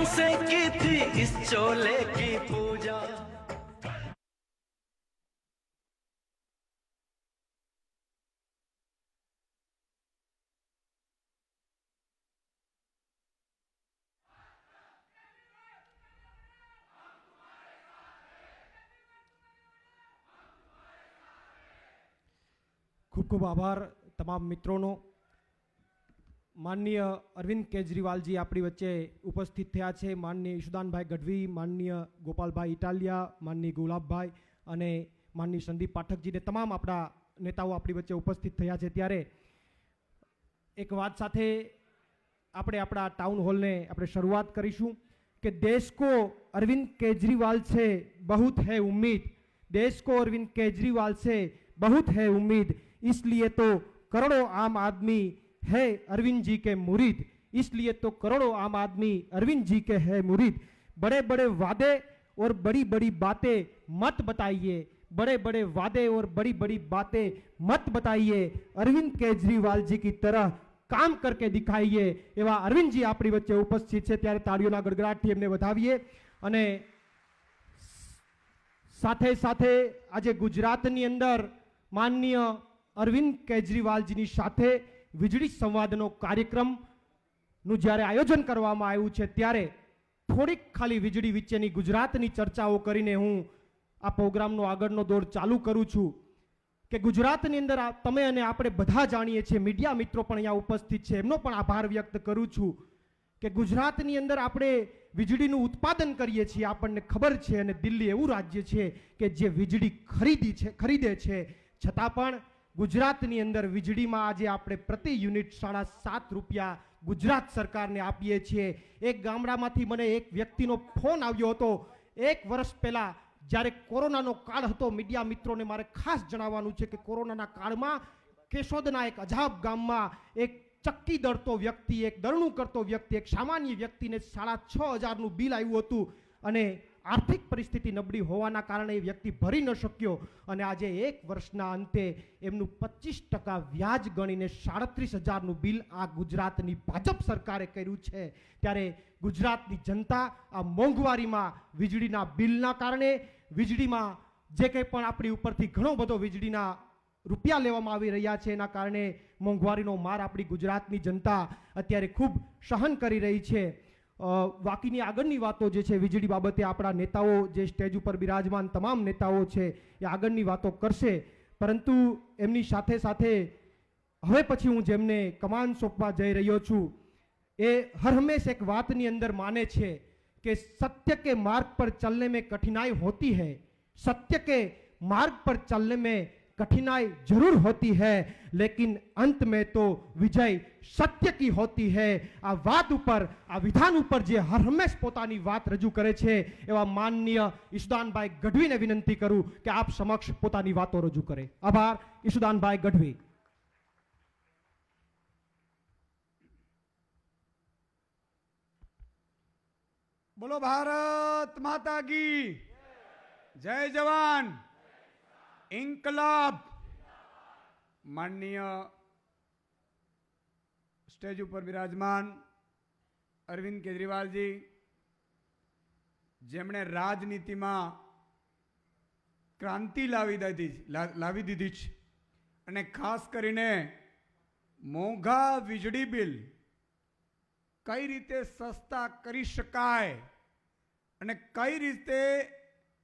से की थी इस चोले की पूजा। ખૂબ ખૂબ આભાર તમામ મિત્રોનો। માનનીય અરવિંદ કેજરીવાલજી આપણી વચ્ચે ઉપસ્થિત થયા છે। માનનીય ઈશુદાનભાઈ ગઢવી, માનનીય ગોપાલભાઈ ઇટાલિયા, માનનીય ગુલાબભાઈ અને માનનીય સંદીપ પાઠકજીને તમામ આપણા નેતાઓ આપણી વચ્ચે ઉપસ્થિત થયા છે। ત્યારે એક વાત સાથે આપણે આપણા ટાઉન હોલને આપણે શરૂઆત કરીશું કે देश को अरविंद केजरीवाल से बहुत है उम्मीद, देश को अरविंद केजरीवाल से बहुत है उम्मीद, इसलिए तो करोड़ों आम आदमी है अरविंद जी के मुरीद, इसलिए तो करोड़ों आम आदमी अरविंद जी के है मुरीद। बड़े बड़े वादे और बड़ी बड़ी बातें मत बताइए, बड़े बड़े वादे और बड़ी बड़ी बातें मत बताइए, अरविंद केजरीवाल जी की तरह काम करके दिखाइए। एवा अरविंद जी આપણી વચ્ચે ઉપસ્થિત છે ત્યારે તાળીઓના ગડગડાટથી એમને વધાવીએ। અને સાથે સાથે આજે ગુજરાતની અંદર માનનીય અરવિંદ કેજરીવાલજીની સાથે વીજળી સંવાદનો કાર્યક્રમનું જ્યારે આયોજન કરવામાં આવ્યું છે ત્યારે થોડીક ખાલી વીજળી વિશેની ગુજરાતની ચર્ચાઓ કરીને હું આ પ્રોગ્રામનો આગળનો દોર ચાલુ કરું છું કે ગુજરાતની અંદર તમે અને આપણે બધા જાણીએ છીએ, મીડિયા મિત્રો પણ અહીંયા ઉપસ્થિત છે, એમનો પણ આભાર વ્યક્ત કરું છું કે ગુજરાતની અંદર આપણે વીજળીનું ઉત્પાદન કરીએ છીએ, આપણને ખબર છે, અને દિલ્હી એવું રાજ્ય છે કે જે વીજળી ખરીદે છે, છતાં પણ ગુજરાતની અંદર વીજળીમાં આજે આપણે પ્રતિ યુનિટ 7.5 રૂપિયા ગુજરાત સરકારને આપીએ છીએ। એક ગામડામાંથી મને એક વ્યક્તિનો ફોન આવ્યો હતો 1 વર્ષ પહેલા, જ્યારે કોરોનાનો કાળ હતો। મીડિયા મિત્રોને મારે ખાસ જણાવવાનું છે કે કોરોનાના કાળમાં કેશોદના એક અજાબ ગામમાં એક ચક્કી દળતો વ્યક્તિ, એક દળણું કરતો વ્યક્તિ, એક સામાન્ય વ્યક્તિને 6,500નું બિલ આવ્યું હતું અને આર્થિક પરિસ્થિતિ નબળી હોવાના કારણે એ વ્યક્તિ ભરી ન શક્યો અને આજે 1 વર્ષના અંતે એમનું 25% વ્યાજ ગણીને 37,000નું બિલ આ ગુજરાતની ભાજપ સરકારે કર્યું છે। ત્યારે ગુજરાતની જનતા આ મોંઘવારીમાં વીજળીના બિલના કારણે, વીજળીમાં જે કંઈ પણ આપણી ઉપરથી ઘણો બધો વીજળીના રૂપિયા લેવામાં આવી રહ્યા છે એના કારણે મોંઘવારીનો માર આપણી ગુજરાતની જનતા અત્યારે ખૂબ સહન કરી રહી છે। બાકીની આગળની વાતો જે છે વીજળી બાબતે આપણા નેતાઓ જે સ્ટેજ ઉપર બિરાજમાન તમામ નેતાઓ છે એ આગળની વાતો કરશે, પરંતુ એમની સાથે સાથે હવે પછી હું જેમને કમાન સોંપવા જઈ રહ્યો છું એ હર હંમેશ એક વાતની અંદર માને છે कि सत्य के मार्ग पर चलने में कठिनाई होती है, सत्य के मार्ग पर चलने में कठिनाई जरूर होती है, लेकिन अंत में तो विजय सत्य की होती है। आ बात ऊपर, आ विधान ऊपर जे हर हमेश पोतानी बात रजू करे छे एवा माननीय ईशुदानभाई गढ़वी ने विनंती करूं कि आप समक्ष पोतानी बातों रजू करे। आभार। ईशुदानभाई गढ़वी। बोलो भारत माता की जय जवान इंकलाब। माननीय स्टेज पर विराजमान अरविंद केजरीवाल जी जेमणे राजनीति में क्रांति लावी दीधी छे अने खास करीने मोंघा वीजળી बिल कई रीते सस्ता करी शकाय अने कई रीते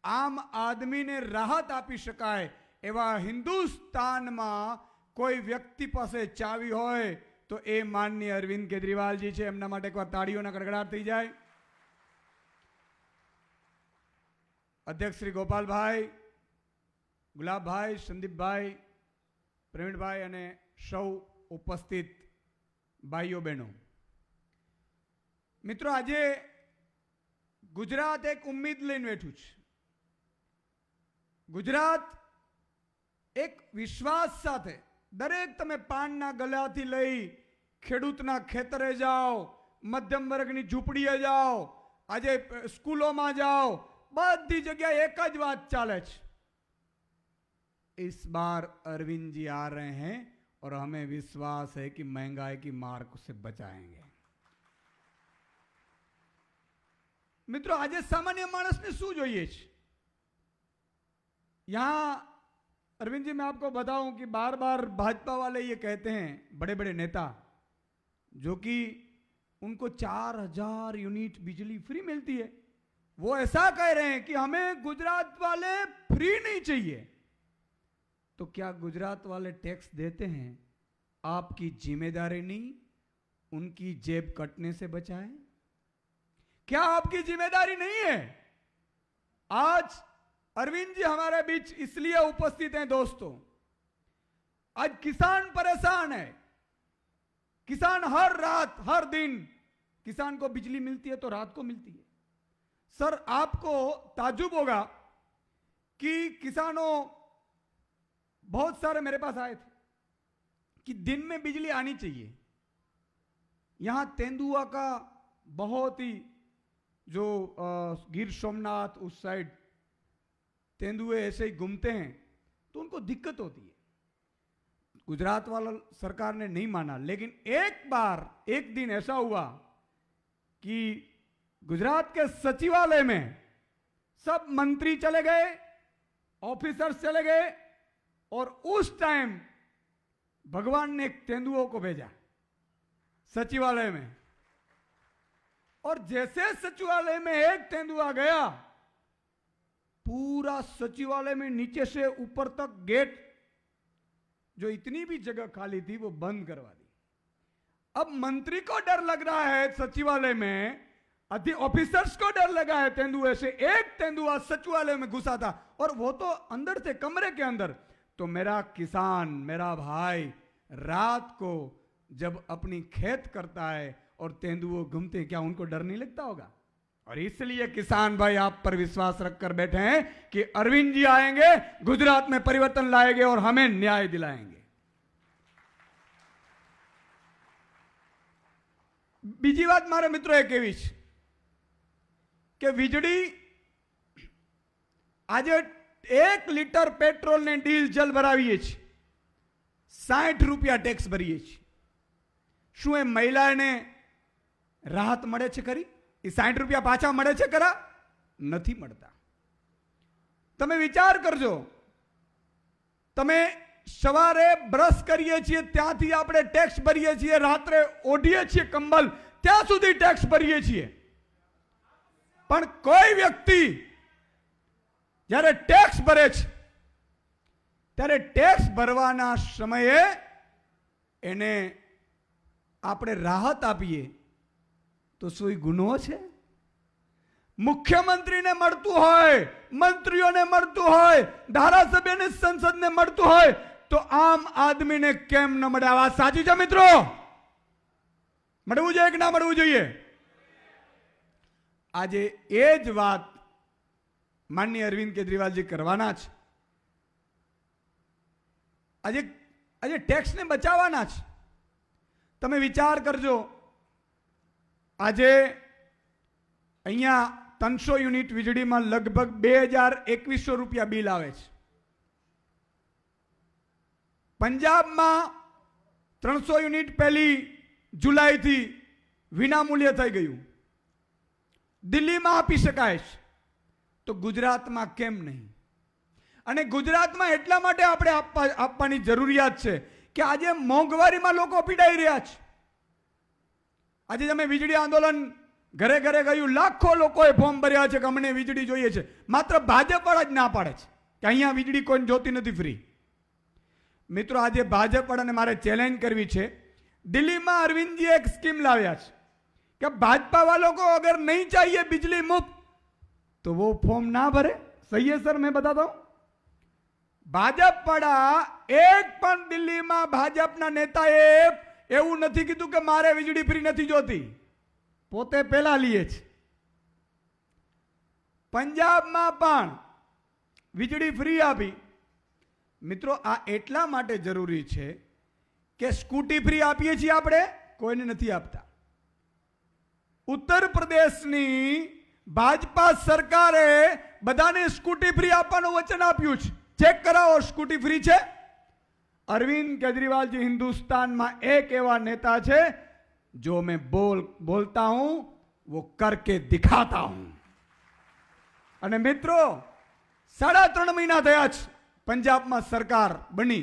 आम आदमी ने राहत आपी शकाय एवा हिंदुस्तान में कोई व्यक्ति पासे चावी होय तो ए माननीय अरविंद केजरीवाल जी छे। एमना माटे एकवार ताळीओना गड़गड़ाट थई जाय। अध्यक्ष श्री गोपाल भाई, गुलाब भाई, संदीप भाई, प्रवीण भाई अने सौ उपस्थित भाईओ बहनों, मित्रों, आजे गुजरात एक उम्मीद लईने बैठुं छे। गुजरात एक विश्वास साथे दरेक तमे पानना गलाथी लई खेडूतना खेतरे जाओ, मध्यम वर्गनी झूंपड़ीए जाओ, आजे स्कूलोमां जाओ, बधी जगह एक ज बात चाले छे, इस बार अरविंद जी आ रहे हैं और हमें विश्वास है कि महंगाई की मार से बचाएंगे। મિત્રો આજે સામાન્ય માણસને શું જોઈએ છે? यहां अरविंद जी मैं आपको बताऊं कि बार बार भाजपा वाले ये कहते हैं, बड़े बड़े नेता, जो कि उनको 4000 यूनिट बिजली फ्री मिलती है, वो ऐसा कह रहे हैं कि हमें गुजरात वाले फ्री नहीं चाहिए। तो क्या गुजरात वाले टैक्स देते हैं? आपकी जिम्मेदारी नहीं उनकी जेब कटने से बचाए? क्या आपकी जिम्मेदारी नहीं है? आज अरविंद जी हमारे बीच इसलिए उपस्थित हैं दोस्तों, आज किसान परेशान है। किसान हर रात हर दिन किसान को बिजली मिलती है तो रात को मिलती है। सर आपको ताज्जुब होगा कि किसानों बहुत सारे मेरे पास आए थे कि दिन में बिजली आनी चाहिए। यहां तेंदुआ का बहुत ही जो गिर सोमनाथ उस साइड तेंदुए ऐसे ही घूमते हैं तो उनको दिक्कत होती है। गुजरात वाला सरकार ने नहीं माना, लेकिन एक दिन ऐसा हुआ कि गुजरात के सचिवालय में सब मंत्री चले गए, ऑफिसर्स चले गए, और उस टाइम भगवान ने एक तेंदुओं को भेजा सचिवालय में, और जैसे सचिवालय में एक तेंदुआ गया, पूरा सचिवालय में नीचे से ऊपर तक गेट, जो इतनी भी जगह खाली थी, वो बंद करवा दी। अब मंत्री को डर लग रहा है सचिवालय में, ऑफिसर्स को डर लगा है तेंदुए से। एक तेंदुआ सचिवालय में घुसा था और वो तो अंदर थे, कमरे के अंदर। तो मेरा किसान, मेरा भाई रात को जब अपनी खेत करता है और तेंदुए घूमते हैं, क्या उनको डर नहीं लगता होगा? और इसलिए किसान भाई आप पर विश्वास रखकर बैठे हैं कि अरविंद जी आएंगे, गुजरात में परिवर्तन लाएंगे और हमें न्याय दिलाएंगे। बीजी बात मारे मित्रों एक एवी छे कि वीजળી આજે 1 लीटर पेट्रोल ने डीजल भरावीए छे, 60 રૂપિયા ટેક્સ ભરીએ છીએ। શું એ મહિલાને રાહત મળે છે ખરી? એ 60 રૂપિયા પાછા મળે છે ખરા? નથી મળતા। તમે વિચાર કરજો, તમે સવારે બ્રશ કરીએ છીએ ત્યાંથી આપણે ટેક્સ ભરીએ છીએ, રાત્રે ઓઢીએ છીએ કંબલ ત્યાં સુધી ટેક્સ ભરીએ છીએ, પણ કોઈ વ્યક્તિ જ્યારે ટેક્સ ભરે છે ત્યારે ટેક્સ ભરવાના સમયે એને આપણે રાહત આપીએ तो सोई गुनो है? मुख्यमंत्री ने मळतुं होय, मंत्रियों ने मळतुं होय, धारासभ्य ने संसद ने मळतुं होय, तो आम आदमी ने केम न मळे? आ वात साची छे मित्रों? मळवुं जोईए के ना मळवुं जोईए? आज ए ज वात माननीय अरविंद केजरीवाल जी करवाना छे। आज टेक्स ने बचाववाना छे। तमे विचार करजो, આજે અહીંયા 300 યુનિટ વીજળીમાં લગભગ 2100 રૂપિયા બિલ આવે છે। પંજાબમાં 300 યુનિટ પહેલી જુલાઈથી વિનામૂલ્ય થઈ ગયું। દિલ્હીમાં આપી શકાય છે, તો ગુજરાતમાં કેમ નહીં? અને ગુજરાતમાં એટલા માટે આપણે આપવાની જરૂરિયાત છે કે આજે મોંઘવારીમાં લોકો પીડાઈ રહ્યા છે। આજે તમે વીજળી આંદોલન ઘરે ઘરે ગયું, લાખો લોકોએ ફોર્મ ભર્યા છે કે અમને વીજળી જોઈએ છે, માત્ર ભાજપ વાળા જ ના પાડે છે કે અહીંયા વીજળી કોઈ જોતી નથી ફ્રી। મિત્રો આજે ભાજપ વાળાને મારે ચેલેન્જ કરવી છે। દિલ્હીમાં અરવિંદજી એક સ્કીમ લાવ્યા છે कि भाजपा वालों को अगर नहीं चाहिए बिजली मुफ्त तो वो फॉर्म ना भरे। सही है सर? मैं बताता हूं, भाजप पड़ा एक पण दिल्ली में भाजपना नेताए એવું નથી કીધું કે મારે વીજળી ફ્રી નથી જોતી, પોતે પહેલા લીએ છે। પંજાબમાં પણ વીજળી ફ્રી આપી। મિત્રો આ એટલા માટે જરૂરી છે કે સ્કૂટી ફ્રી આપીએ છીએ આપણે, કોઈને નથી આપતા। ઉત્તર પ્રદેશની ભાજપા સરકારે બધાને સ્કૂટી ફ્રી આપવાનું વચન આપ્યું છે। ચેક કરાવો, સ્કૂટી ફ્રી છે। अरविंद केजरीवाल जी हिंदुस्तान में एक एवा नेता है जो मैं बोलता हूं वो करके दिखाता हूं। અને મિત્રો 3.5 મહિના થયા છે પંજાબમાં સરકાર બની,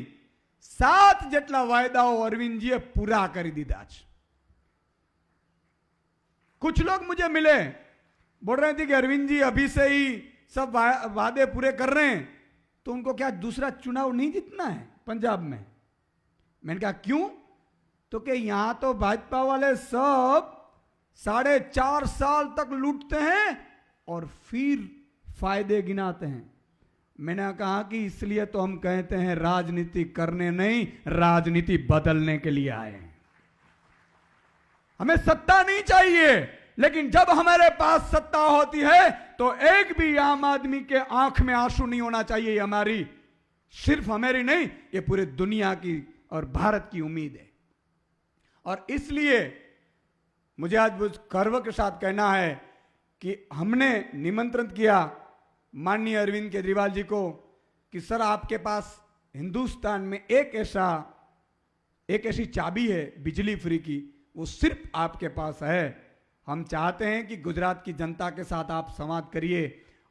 7 જેટલા વાયદાઓ અરविंदजीએ પૂરા કરી દીધા છે। कुछ लोग मुझे मिले, बोल रहे थे कि अरविंद जी अभी से ही सब वादे पूरे कर रहे हैं, तो उनको क्या दूसरा चुनाव नहीं जीतना है पंजाब में? मैंने कहा क्यों? तो कि यहां तो भाजपा वाले सब 4.5 साल तक लूटते हैं और फिर फायदे गिनाते हैं। मैंने कहा कि इसलिए तो हम कहते हैं राजनीति करने नहीं, राजनीति बदलने के लिए आए हैं। हमें सत्ता नहीं चाहिए, लेकिन जब हमारे पास सत्ता होती है तो एक भी आम आदमी के आंख में आंसू नहीं होना चाहिए। ये हमारी, सिर्फ हमारी नहीं, ये पूरे दुनिया की और भारत की उम्मीद है। और इसलिए मुझे आज गर्व के साथ कहना है कि हमने निमंत्रण किया माननीय अरविंद केजरीवाल जी को कि सर आपके पास हिंदुस्तान में एक ऐसी चाबी है बिजली फ्री की, वो सिर्फ आपके पास है। हम चाहते हैं कि गुजरात की जनता के साथ आप संवाद करिए,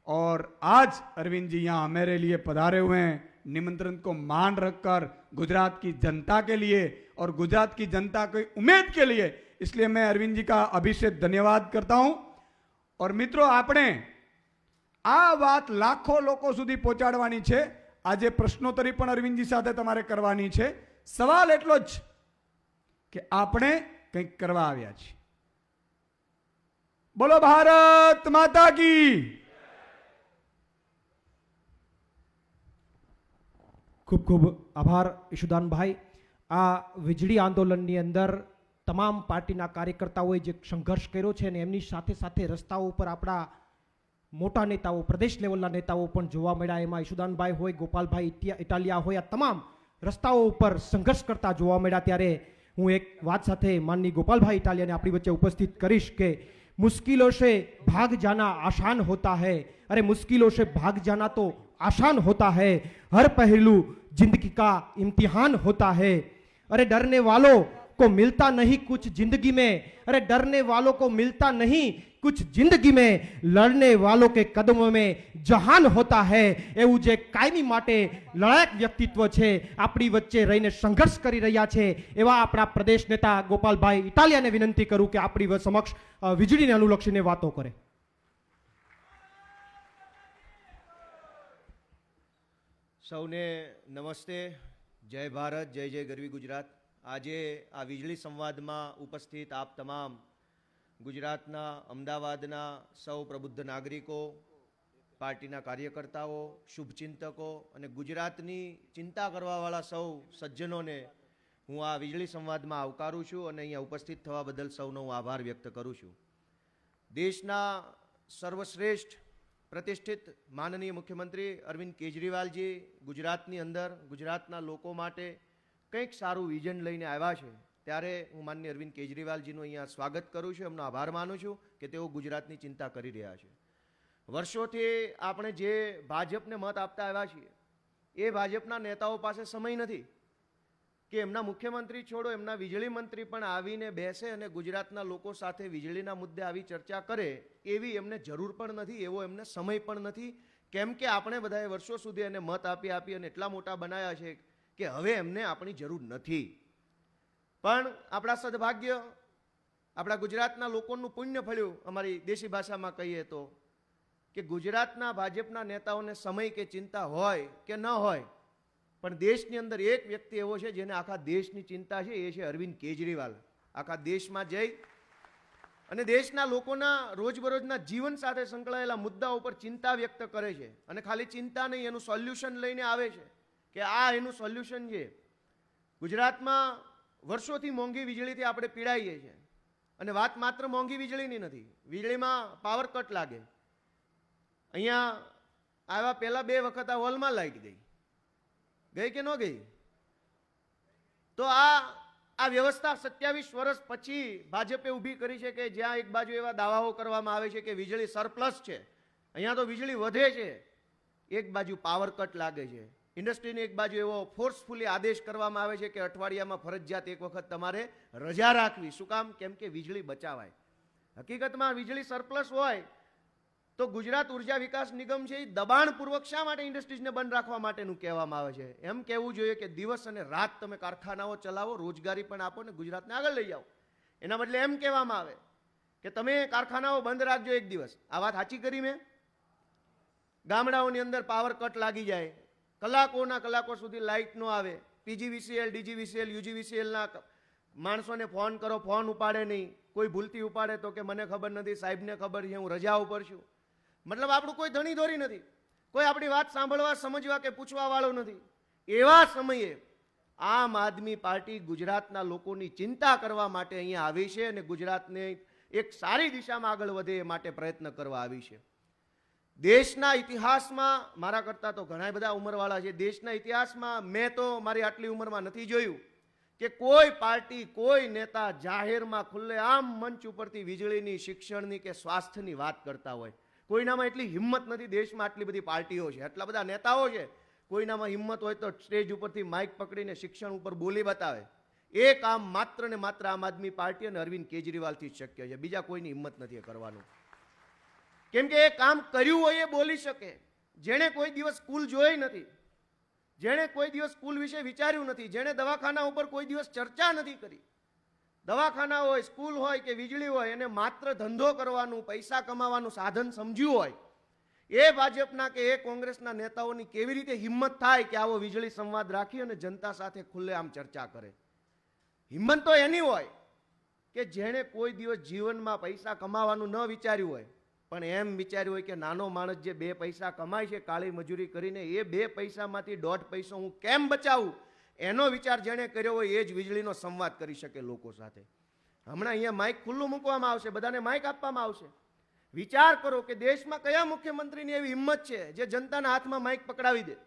और आज अरविंद जी यहाँ मेरे लिए पधारे हुए हैं, निमंत्रण को मान रखकर गुजरात की जनता के लिए और गुजरात की जनता की उम्मीद के लिए। इसलिए मैं अरविंद जी का अभिषेक धन्यवाद करता हूं। और मित्रों, आपने आ बात लाखों लोगों સુધી પહોંચાડવાની છે। આજે પ્રશ્નોત્તરી પણ અરવિંદજી સાથે તમારે કરવાની છે। સવાલ એટલો જ કે આપણે કંઈક કરવા આવ્યા છીએ। બોલો ભારત માતા की। ખૂબ ખૂબ આભાર ઈશુદાનભાઈ। આ વીજળી આંદોલનની અંદર તમામ પાર્ટીના કાર્યકર્તાઓએ જે સંઘર્ષ કર્યો છે અને એમની સાથે સાથે રસ્તાઓ ઉપર આપણા મોટા નેતાઓ, પ્રદેશ લેવલના નેતાઓ પણ જોવા મળ્યા। એમાં ઈશુદાનભાઈ હોય, ગોપાલભાઈ ઇટાલિયા હોય, આ તમામ રસ્તાઓ ઉપર સંઘર્ષ કરતા જોવા મળ્યા। ત્યારે હું એક વાત સાથે માનની गोपालभाई इटालिया ने अपनी वच्चे उपस्थित करीश के मुश्किलों से भाग जाना आसान होता है। अरे मुश्किलों से भाग जाना तो आसान होता है, हर पहलू जिंदगी का इम्तिहान होता है। अरे डरने वालों को मिलता नहीं कुछ जिंदगी में, अरे डरने वालों को मिलता नहीं कुछ जिंदगी में, लड़ने वालों के कदमों में जहान होता है। એવું જે કાયમી માટે લડાયક વ્યક્તિત્વ છે, આપણી વચ્ચે રહીને સંઘર્ષ કરી રહ્યા છે, એવા આપણા પ્રદેશ નેતા ગોપાલભાઈ ઇટાલિયાને વિનંતી કરું કે આપણી સમક્ષ વીજળીને અનુલક્ષીને વાતો કરે। સૌને નમસ્તે, જય ભારત, જય જય ગરવી ગુજરાત। આજે આ વીજળી સંવાદમાં ઉપસ્થિત આપ તમામ ગુજરાતના, અમદાવાદના સૌ પ્રબુદ્ધ નાગરિકો, પાર્ટીના કાર્યકર્તાઓ, શુભચિંતકો અને ગુજરાતની ચિંતા કરવાવાળા સૌ સજ્જનોને હું આ વીજળી સંવાદમાં આવકારું છું અને અહીંયા ઉપસ્થિત થવા બદલ સૌનો હું આભાર વ્યક્ત કરું છું। દેશના સર્વશ્રેષ્ઠ પ્રતિષ્ઠિત માનનીય મુખ્યમંત્રી અરવિંદ કેજરીવાલજી ગુજરાતની અંદર ગુજરાતના લોકો માટે કંઈક સારું વિઝન લઈને આવ્યા છે। ત્યારે હું માનનીય અરવિંદ કેજરીવાલજીનું અહીંયા સ્વાગત કરું છું, એમનો આભાર માનું છું કે તેઓ ગુજરાતની ચિંતા કરી રહ્યા છે। વર્ષોથી આપણે જે ભાજપને મત આપતા આવ્યા છીએ, એ ભાજપના નેતાઓ પાસે સમય નથી કે એમના મુખ્યમંત્રી છોડો, એમના વીજળી મંત્રી પણ આવીને બેસે અને ગુજરાતના લોકો સાથે વીજળીના મુદ્દે આવી ચર્ચા કરે, એવી એમને જરૂર પણ નથી, એવો એમને સમય પણ નથી। કેમ કે આપણે બધાએ વર્ષો સુધી એને મત આપી અને એટલા મોટા બનાવ્યા છે કે હવે એમને આપણી જરૂર નથી। પણ આપણા સદભાગ્ય, આપણા ગુજરાતના લોકોનું પુણ્ય ફળ્યું, અમારી દેશી ભાષામાં કહીએ તો, કે ગુજરાતના ભાજપના નેતાઓને સમય કે ચિંતા હોય કે ન હોય, પણ દેશની અંદર એક વ્યક્તિ એવો છે જેને આખા દેશની ચિંતા છે, એ છે અરવિંદ કેજરીવાલ। આખા દેશમાં જઈ અને દેશના લોકોના રોજબરોજના જીવન સાથે સંકળાયેલા મુદ્દાઓ પર ચિંતા વ્યક્ત કરે છે અને ખાલી ચિંતા નહીં, એનું સોલ્યુશન લઈને આવે છે કે આ એનું સોલ્યુશન છે। ગુજરાતમાં વર્ષોથી મોંઘી વીજળીથી આપણે પીડાઈએ છીએ અને વાત માત્ર મોંઘી વીજળીની નથી, વીજળીમાં પાવર કટ લાગે। અહીંયા આવ્યા પહેલા 2 વખત આ હોલમાં લાઈટ ગઈ કે ન ગઈ? તો આ વ્યવસ્થા 27 વર્ષ પછી ભાજપે ઊભી કરી છે કે જ્યાં એક બાજુ એવા દાવાઓ કરવામાં આવે છે કે વીજળી સરપ્લસ છે, અહીંયા તો વીજળી વધે છે, એક બાજુ પાવર કટ લાગે છે। ઇન્ડસ્ટ્રીની એક બાજુ એવો ફોર્સફુલી આદેશ કરવામાં આવે છે કે અઠવાડિયામાં ફરજિયાત એક વખત તમારે રજા રાખવી। શું કામ? કેમ કે વીજળી બચાવાય। હકીકતમાં વીજળી સરપ્લસ હોય તો ગુજરાત ઉર્જા વિકાસ નિગમ છે એ દબાણપૂર્વક શા માટે ઇન્ડસ્ટ્રીઝને બંધ રાખવા માટેનું કહેવામાં આવે છે? એમ કહેવું જોઈએ કે દિવસ અને રાત તમે કારખાનાઓ ચલાવો, રોજગારી પણ આપો ને ગુજરાતને આગળ લઈ જાઓ. એના બદલે એમ કહેવામાં આવે કે તમે કારખાનાઓ બંધ રાખજો એક દિવસ. આ વાત સાચી કરી મેં? ગામડાઓની અંદર પાવર કટ લાગી જાય, કલાકોના કલાકો સુધી લાઇટ ન આવે, પીજીવીસીએલ, ડીજીવીસીએલ, યુજીવીસીએલના માણસોને ફોન કરો, ફોન ઉપાડે નહીં, કોઈ ભૂલથી ઉપાડે તો કે મને ખબર નથી, સાહેબને ખબર છે, હું રજા ઉપર છું. મતલબ આપણું કોઈ ધણી દોરી નથી, કોઈ આપણી વાત સાંભળવા, સમજવા કે પૂછવા વાળો નથી. એવા સમયે આમ આદમી પાર્ટી ગુજરાતના લોકોની ચિંતા કરવા માટે અહીંયા આવી છે અને ગુજરાતને એક સારી દિશામાં આગળ વધે એ માટે પ્રયત્ન કરવા આવી છે. દેશના ઇતિહાસમાં, મારા કરતાં તો ઘણા બધા ઉંમરવાળા છે, દેશના ઇતિહાસમાં મેં તો મારી આટલી ઉંમરમાં નથી જોયું કે કોઈ પાર્ટી, કોઈ નેતા જાહેરમાં ખુલ્લેઆમ મંચ ઉપરથી વીજળીની, શિક્ષણની કે સ્વાસ્થ્યની વાત કરતા હોય. કોઈનામાં એટલી હિંમત નથી. દેશમાં આટલી બધી પાર્ટીઓ છે, આટલા બધા નેતાઓ છે, કોઈનામાં હિંમત હોય તો સ્ટેજ ઉપરથી માઇક પકડીને શિક્ષણ ઉપર બોલી બતાવે. એ કામ માત્ર ને માત્ર આમ આદમી પાર્ટી અને અરવિંદ કેજરીવાલથી જ શક્ય છે. બીજા કોઈની હિંમત નથી કરવાનું. કેમ કે એ કામ કર્યું હોય એ બોલી શકે. જેણે કોઈ દિવસ સ્કૂલ જોઈ નથી, જેણે કોઈ દિવસ સ્કૂલ વિશે વિચાર્યું નથી, જેણે દવાખાના ઉપર કોઈ દિવસ ચર્ચા નથી કરી, દવાખાના હોય, સ્કૂલ હોય કે વીજળી હોય, એને માત્ર ધંધો કરવાનું, પૈસા કમાવાનું સાધન સમજ્યું હોય, એ ભાજપના કે એ કોંગ્રેસના નેતાઓની કેવી રીતે હિંમત થાય કે આવો વીજળી સંવાદ રાખી અને જનતા સાથે ખુલ્લેઆમ ચર્ચા કરે? હિંમત તો એની હોય કે જેણે કોઈ દિવસ જીવનમાં પૈસા કમાવાનું ન વિચાર્યું હોય, પણ એમ વિચાર્યું હોય કે નાનો માણસ જે 2 પૈસા કમાય છે કાળી મજૂરી કરીને, એ 2 પૈસામાંથી 1.5 પૈસો હું કેમ બચાવું, એનો વિચાર જેણે કર્યો હોય એ જ વીજળીનો સંવાદ કરી શકે લોકો સાથે. હમણાં અહીંયા માઇક ખુલ્લું મૂકવામાં આવશે, બધાને માઇક આપવામાં આવશે. વિચાર કરો કે દેશમાં કયા મુખ્યમંત્રીની એવી હિંમત છે જે જનતાના હાથમાં માઇક પકડાવી દે?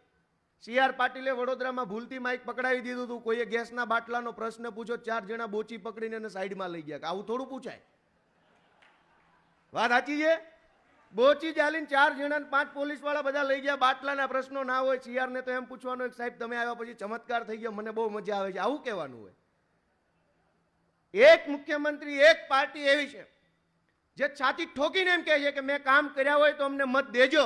CR પાટીલે વડોદરામાં ભૂલથી માઇક પકડાવી દીધું હતું. કોઈએ ગેસના બાટલાનો પ્રશ્ન પૂછો, 4 જણા બોચી પકડીને એને સાઈડમાં લઈ ગયા. કે આવું થોડું પૂછાય? વાત સાચી છે? બોચી ચાલીને 4 જણાને 5 પોલીસ વાળા બધા લઈ ગયા. બાટલાના પ્રશ્નો ના હોય. CR ને તો એમ પૂછવાનું કે સાહેબ તમે આવ્યા પછી ચમત્કાર થઈ ગયો, મને બહુ મજા આવે છે, આવું કહેવાનું હોય. એક મુખ્યમંત્રી, એક પાર્ટી એવી છે જે છાતી ઠોકીને એમ કહે છે કે મેં કામ કર્યા હોય તો અમને મત દેજો.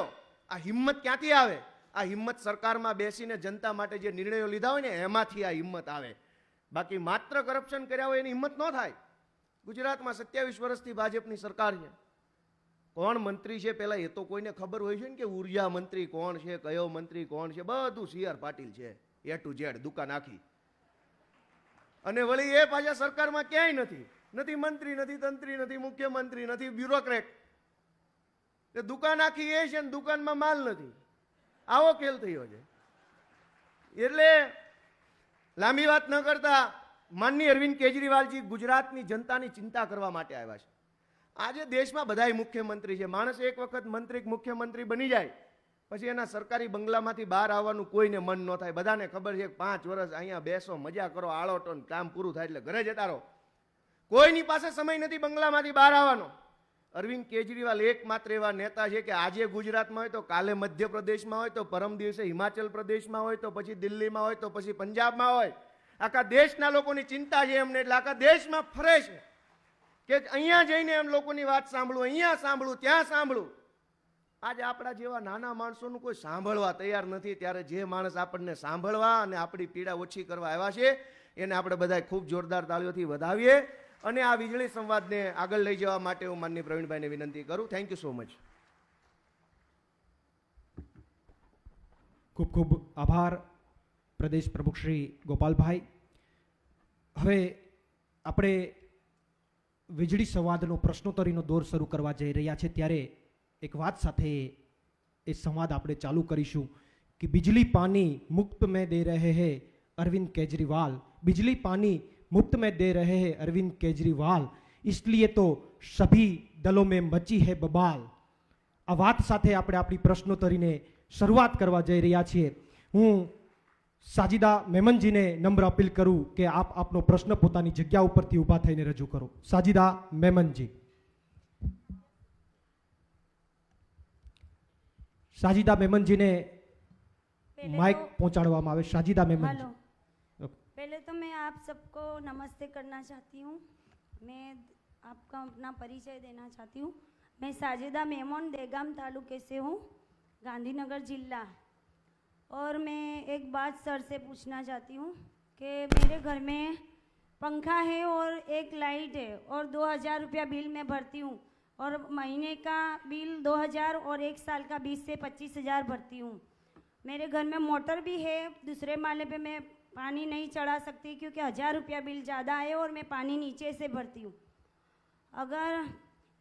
આ હિંમત ક્યાંથી આવે? આ હિંમત સરકારમાં બેસીને જનતા માટે જે નિર્ણયો લીધા હોય ને એમાંથી આ હિંમત આવે. બાકી માત્ર કરપ્શન કર્યા હોય એની હિંમત ન થાય. ગુજરાતમાં 27 વર્ષથી ભાજપની સરકાર છે. કોણ મંત્રી છે પહેલા એ તો કોઈને ખબર હોય છે ને, કે ઉર્જા મંત્રી કોણ છે, કયો મંત્રી કોણ છે, બધું CR પાટીલ છે, A to Z દુકાન આખી. અને વળી એ પાછા સરકારમાં ક્યાંય નથી, નથી મંત્રી, નથી તંત્રી, નથી મુખ્યમંત્રી, નથી બ્યુરોક્રેટ. દુકાન આખી એ છે ને દુકાનમાં માલ નથી. આવો ખેલ થયો છે. એટલે લાંબી વાત ન કરતા માનનીય અરવિંદ કેજરીવાલજી ગુજરાતની જનતાની ચિંતા કરવા માટે આવ્યા છે. આજે દેશમાં બધાય મુખ્યમંત્રી છે. માણસ એક વખત મંત્રી મુખ્યમંત્રી બની જાય પછી એના સરકારી બંગલામાંથી બહાર આવવાનું કોઈને મન ન થાય. બધાને ખબર છે કે 5 વર્ષ અહીંયા બેસો, મજા કરો, આળોટો, કામ પૂરું થાય એટલે ઘરે જતા રહો. કોઈની પાસે સમય નથી બંગલામાંથી બહાર આવવાનો. અરવિંદ કેજરીવાલ એકમાત્ર એવા નેતા છે કે આજે ગુજરાતમાં હોય તો કાલે મધ્યપ્રદેશમાં હોય તો પરમ દિવસે હિમાચલ પ્રદેશમાં હોય તો પછી દિલ્હીમાં હોય તો પછી પંજાબમાં હોય. આખા દેશના લોકોની ચિંતા છે એમને, એટલે આખા દેશમાં ફરે છે કે અહીંયા જઈને એમ લોકોની વાત સાંભળું, અહીંયા સાંભળું, ત્યાં સાંભળું. આજે આપણા જેવા નાના માણસોનું કોઈ સાંભળવા તૈયાર નથી. ત્યારે જે માણસ આપણને સાંભળવા અને આપણી પીડા ઓછી કરવા આવ્યા છે એને આપણે બધા ખૂબ જોરદાર તાળીઓથી વધાવીએ અને આ વીજળી સંવાદને આગળ લઈ જવા માટે હું માનનીય પ્રવીણભાઈને વિનંતી કરું. Thank you so much. ખૂબ ખૂબ આભાર પ્રદેશ પ્રમુખ શ્રી ગોપાલભાઈ. હવે આપણે વીજળી સંવાદનો પ્રશ્નોત્તરીનો દોર શરૂ કરવા જઈ રહ્યા છે ત્યારે એક વાત સાથે એ સંવાદ આપણે ચાલુ કરીશું कि बिजली पानी मुफ्त में दे रहे हैं अरविंद केजरीवाल, बिजली पानी मुफ्त में दे रहे हैं अरविंद केजरीवाल, इसलिए तो सभी दलों में मची है बबाल. આ વાત સાથે આપણે આપણી પ્રશ્નોત્તરીને શરૂઆત કરવા જઈ રહ્યા છીએ. હું સાજિદા મેમનજીને નમ્ર અપીલ કરું કે આપ આપનો પ્રશ્ન પોતાની જગ્યા ઉપરથી ઊભા થઈને રજૂ કરો. સાજિદા મેમનજી. સાજિદા મેમનજીને माइक पहुंचाड़वामां आवे. साजिदा मेमन. हेलो, पहले तो मैं आप सबको नमस्ते करना चाहती हूँ. मैं आपका अपना परिचय देना चाहती हूँ. मैं साजिदा मेमन देगाम तालुके से हूँ, गांधीनगर जिला। और मैं एक बात सर से पूछना चाहती हूँ कि मेरे घर में पंखा है और एक लाइट है और 2000 रुपया बिल मैं भरती हूँ, और महीने का बिल 2000 और एक साल का 20 से 25,000 भरती हूँ। मेरे घर में मोटर भी है, दूसरे माले पे मैं पानी नहीं चढ़ा सकती क्योंकि 1000 रुपया बिल ज़्यादा है और मैं पानी नीचे से भरती हूँ। अगर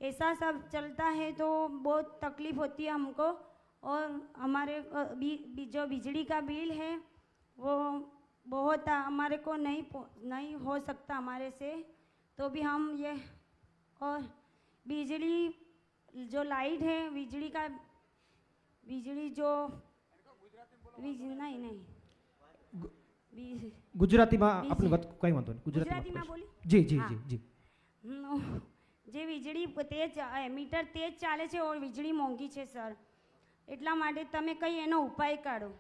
ऐसा सब चलता है तो बहुत तकलीफ़ होती है हमको, और हमारे जो बिजली का बिल है वो बहुत हमारे को नहीं हो सकता हमारे से, तो भी हम ये, और बिजली जो लाइट है, बिजली जो ગુજરાતીમાં આપણે કંઈ વાંધો નહીં, ગુજરાતીમાં બોલી? જી જી હા. જી જી જે વીજળી તેજ મીટર તેજ ચાલે છે और વીજળી મોંઘી છે સર, એટલા માટે તમે કંઈ એનો ઉપાય કાઢો।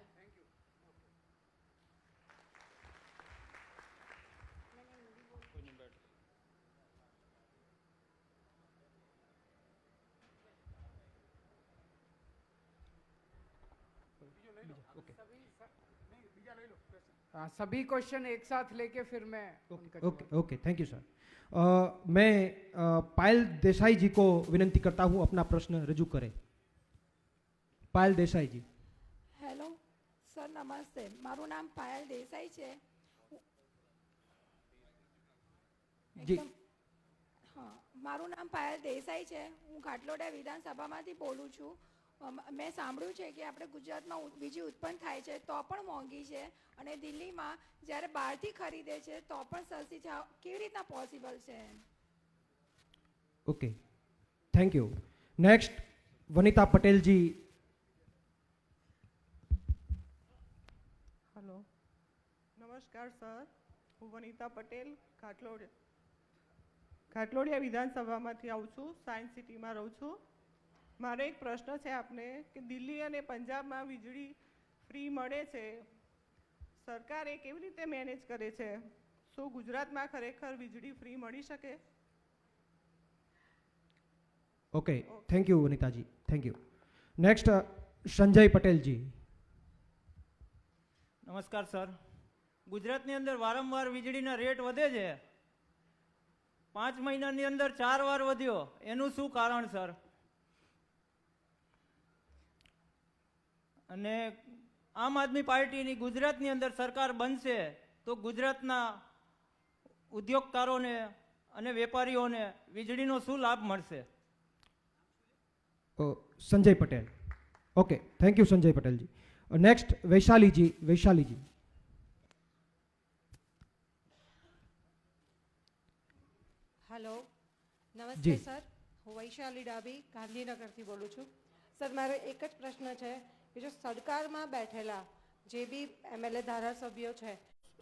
सभी क्वेश्चन एक साथ लेके फिर मैं okay okay thank you sir. मैं पायल देसाई जी को विनंती करता हूँ अपना प्रश्न रजू करें। पायल देसाई जी। હેલો સર, નમસ્તે। મારું નામ પાયલ દેસાઈ છે। જી હા, મારું નામ પાયલ દેસાઈ છે। હું ઘાટલોડિયા વિધાનસભામાંથી બોલું છું। મેં સાંભળ્યું છે કે આપણે ગુજરાતમાં વીજળી ઉત્પન્ન થાય છે તો પણ મોંઘી છે, અને દિલ્હીમાં જ્યારે બહારથી ખરીદે છે તો પણ સસ્તી છે। કેવી રીતના પોસિબલ છે? Okay thank you. Next Vanita Patel ji. Hello नमस्कार सर, હું વનિતા પટેલ ઘાટલોડિયા વિધાનસભામાંથી આવું છું, સાયન્સ સિટીમાં રહું છું। મારો એક પ્રશ્ન છે આપને કે દિલ્હી અને પંજાબમાં વીજળી ફ્રી મળે છે, સરકાર એ કેવી રીતે મેનેજ કરે છે? શું ગુજરાતમાં ખરેખર વીજળી ફ્રી મળી શકે? Okay thank you Vanita ji, thank you. Next Sanjay Patel ji. નમસ્કાર સર, ગુજરાતની અંદર વારંવાર વીજળીના રેટ વધે છે, 5 મહિનાની અંદર 4 વાર વધ્યો, એનું શું કારણ સર? અને આમ આદમી પાર્ટીની ગુજરાતની અંદર સરકાર બનશે તો ગુજરાતના ઉદ્યોગકારોને અને વેપારીઓને વીજળીનો શું લાભ મળશે? Sanjay Patel. Okay thank you Sanjay Patel ji. Next Vaishali ji. Vaishali ji. Hello ji. नमस्ते सर, હું વૈશાલી ડાબી ગાંધીનગરથી બોલું છું। સર મારો એક જ પ્રશ્ન છે કે જો સરકારમાં બેઠેલા જે બી એમએલએ ધારાસભ્યો છે,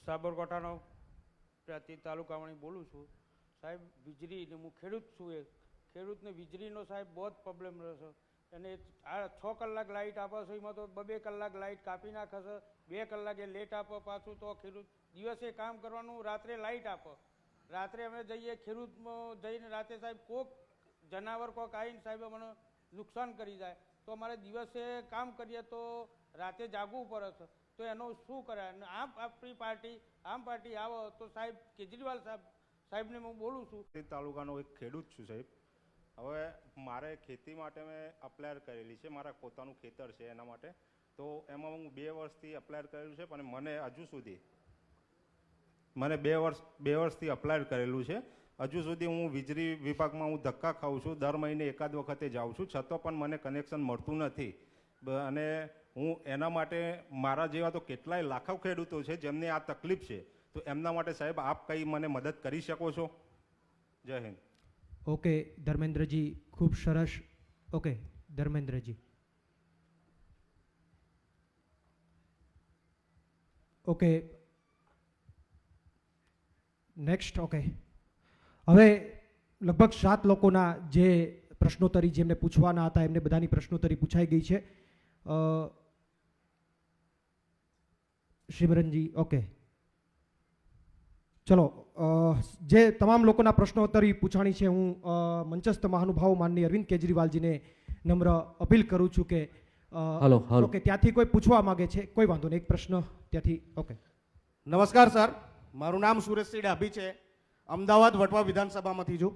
સાબરકાંઠાનો પ્રાંતિજ તાલુકાવાળી બોલું છું સાહેબ। વીજળી હું ખેડૂત છું, એક ખેડૂતને વીજળીનો સાહેબ બહુ જ પ્રોબ્લેમ રહેશે, અને આ 6 કલાક લાઇટ આપે છે, એમાં તો 2 કલાક લાઇટ કાપી નાખે છે, 2 કલાકે લેટ આપે પાછું, તો ખેડૂત દિવસે કામ કરવાનું, રાત્રે લાઇટ આપે, રાત્રે અમે જઈએ ખેડૂતમાં જઈને રાતે સાહેબ કોક જનાવર કોક આવીને સાહેબ મને નુકસાન કરી જાય, તો અમારે દિવસે કામ કરીએ તો રાતે જાગવું પડે છે, તો એનો શું કરે? આપણી પાર્ટી આમ પાર્ટી આવો તો સાહેબ કેજરીવાલ સાહેબને હું બોલું છું। તાલુકાનો એક ખેડૂત છું સાહેબ। હવે મારે ખેતી માટે મેં અપ્લાય કરેલી છે, મારા પોતાનું ખેતર છે એના માટે, તો એમાં હું 2 વર્ષથી અપ્લાય કરેલું છે, પણ મને હજુ સુધી 2 વર્ષથી અપ્લાય કરેલું છે, હજુ સુધી હું વીજળી વિભાગમાં હું ધક્કા ખાઉં છું, દર મહિને એકાદ વખતે જાઉં છું, છતાં પણ મને કનેક્શન મળતું નથી। અને હું એના માટે મારા જેવા તો કેટલાય લાખો ખેડૂતો છે જેમને આ તકલીફ છે, તો એમના માટે સાહેબ આપ કંઈ મને મદદ કરી શકો છો? જય હિન્દ। ओके धर्मेंद्र जी, खूब सरस। Okay Dharmendra ji. Okay next. Okay હવે લગભગ 7 લોકોના જે પ્રશ્નોત્તરી જેમને પૂછવાના હતા એમને બધાની પ્રશ્નોત્તરી પૂછાઈ ગઈ છે। શિમરનજી। ઓકે ચલો જે તમામ લોકોના પ્રશ્નોત્તરી પૂછાણી છે હું મંચસ્થ મહાનુભાવ માનનીય અરવિંદ કેજરીવાલજીને નમ્ર અપીલ કરું છું કે હલો હલો ઓકે ત્યાંથી કોઈ પૂછવા માંગે છે કોઈ વાંધો નહીં એક પ્રશ્ન ત્યાંથી ઓકે નમસ્કાર સર મારું નામ સુરેશસિંહ ડાભી છે અમદાવાદ વટવા વિધાનસભામાંથી છું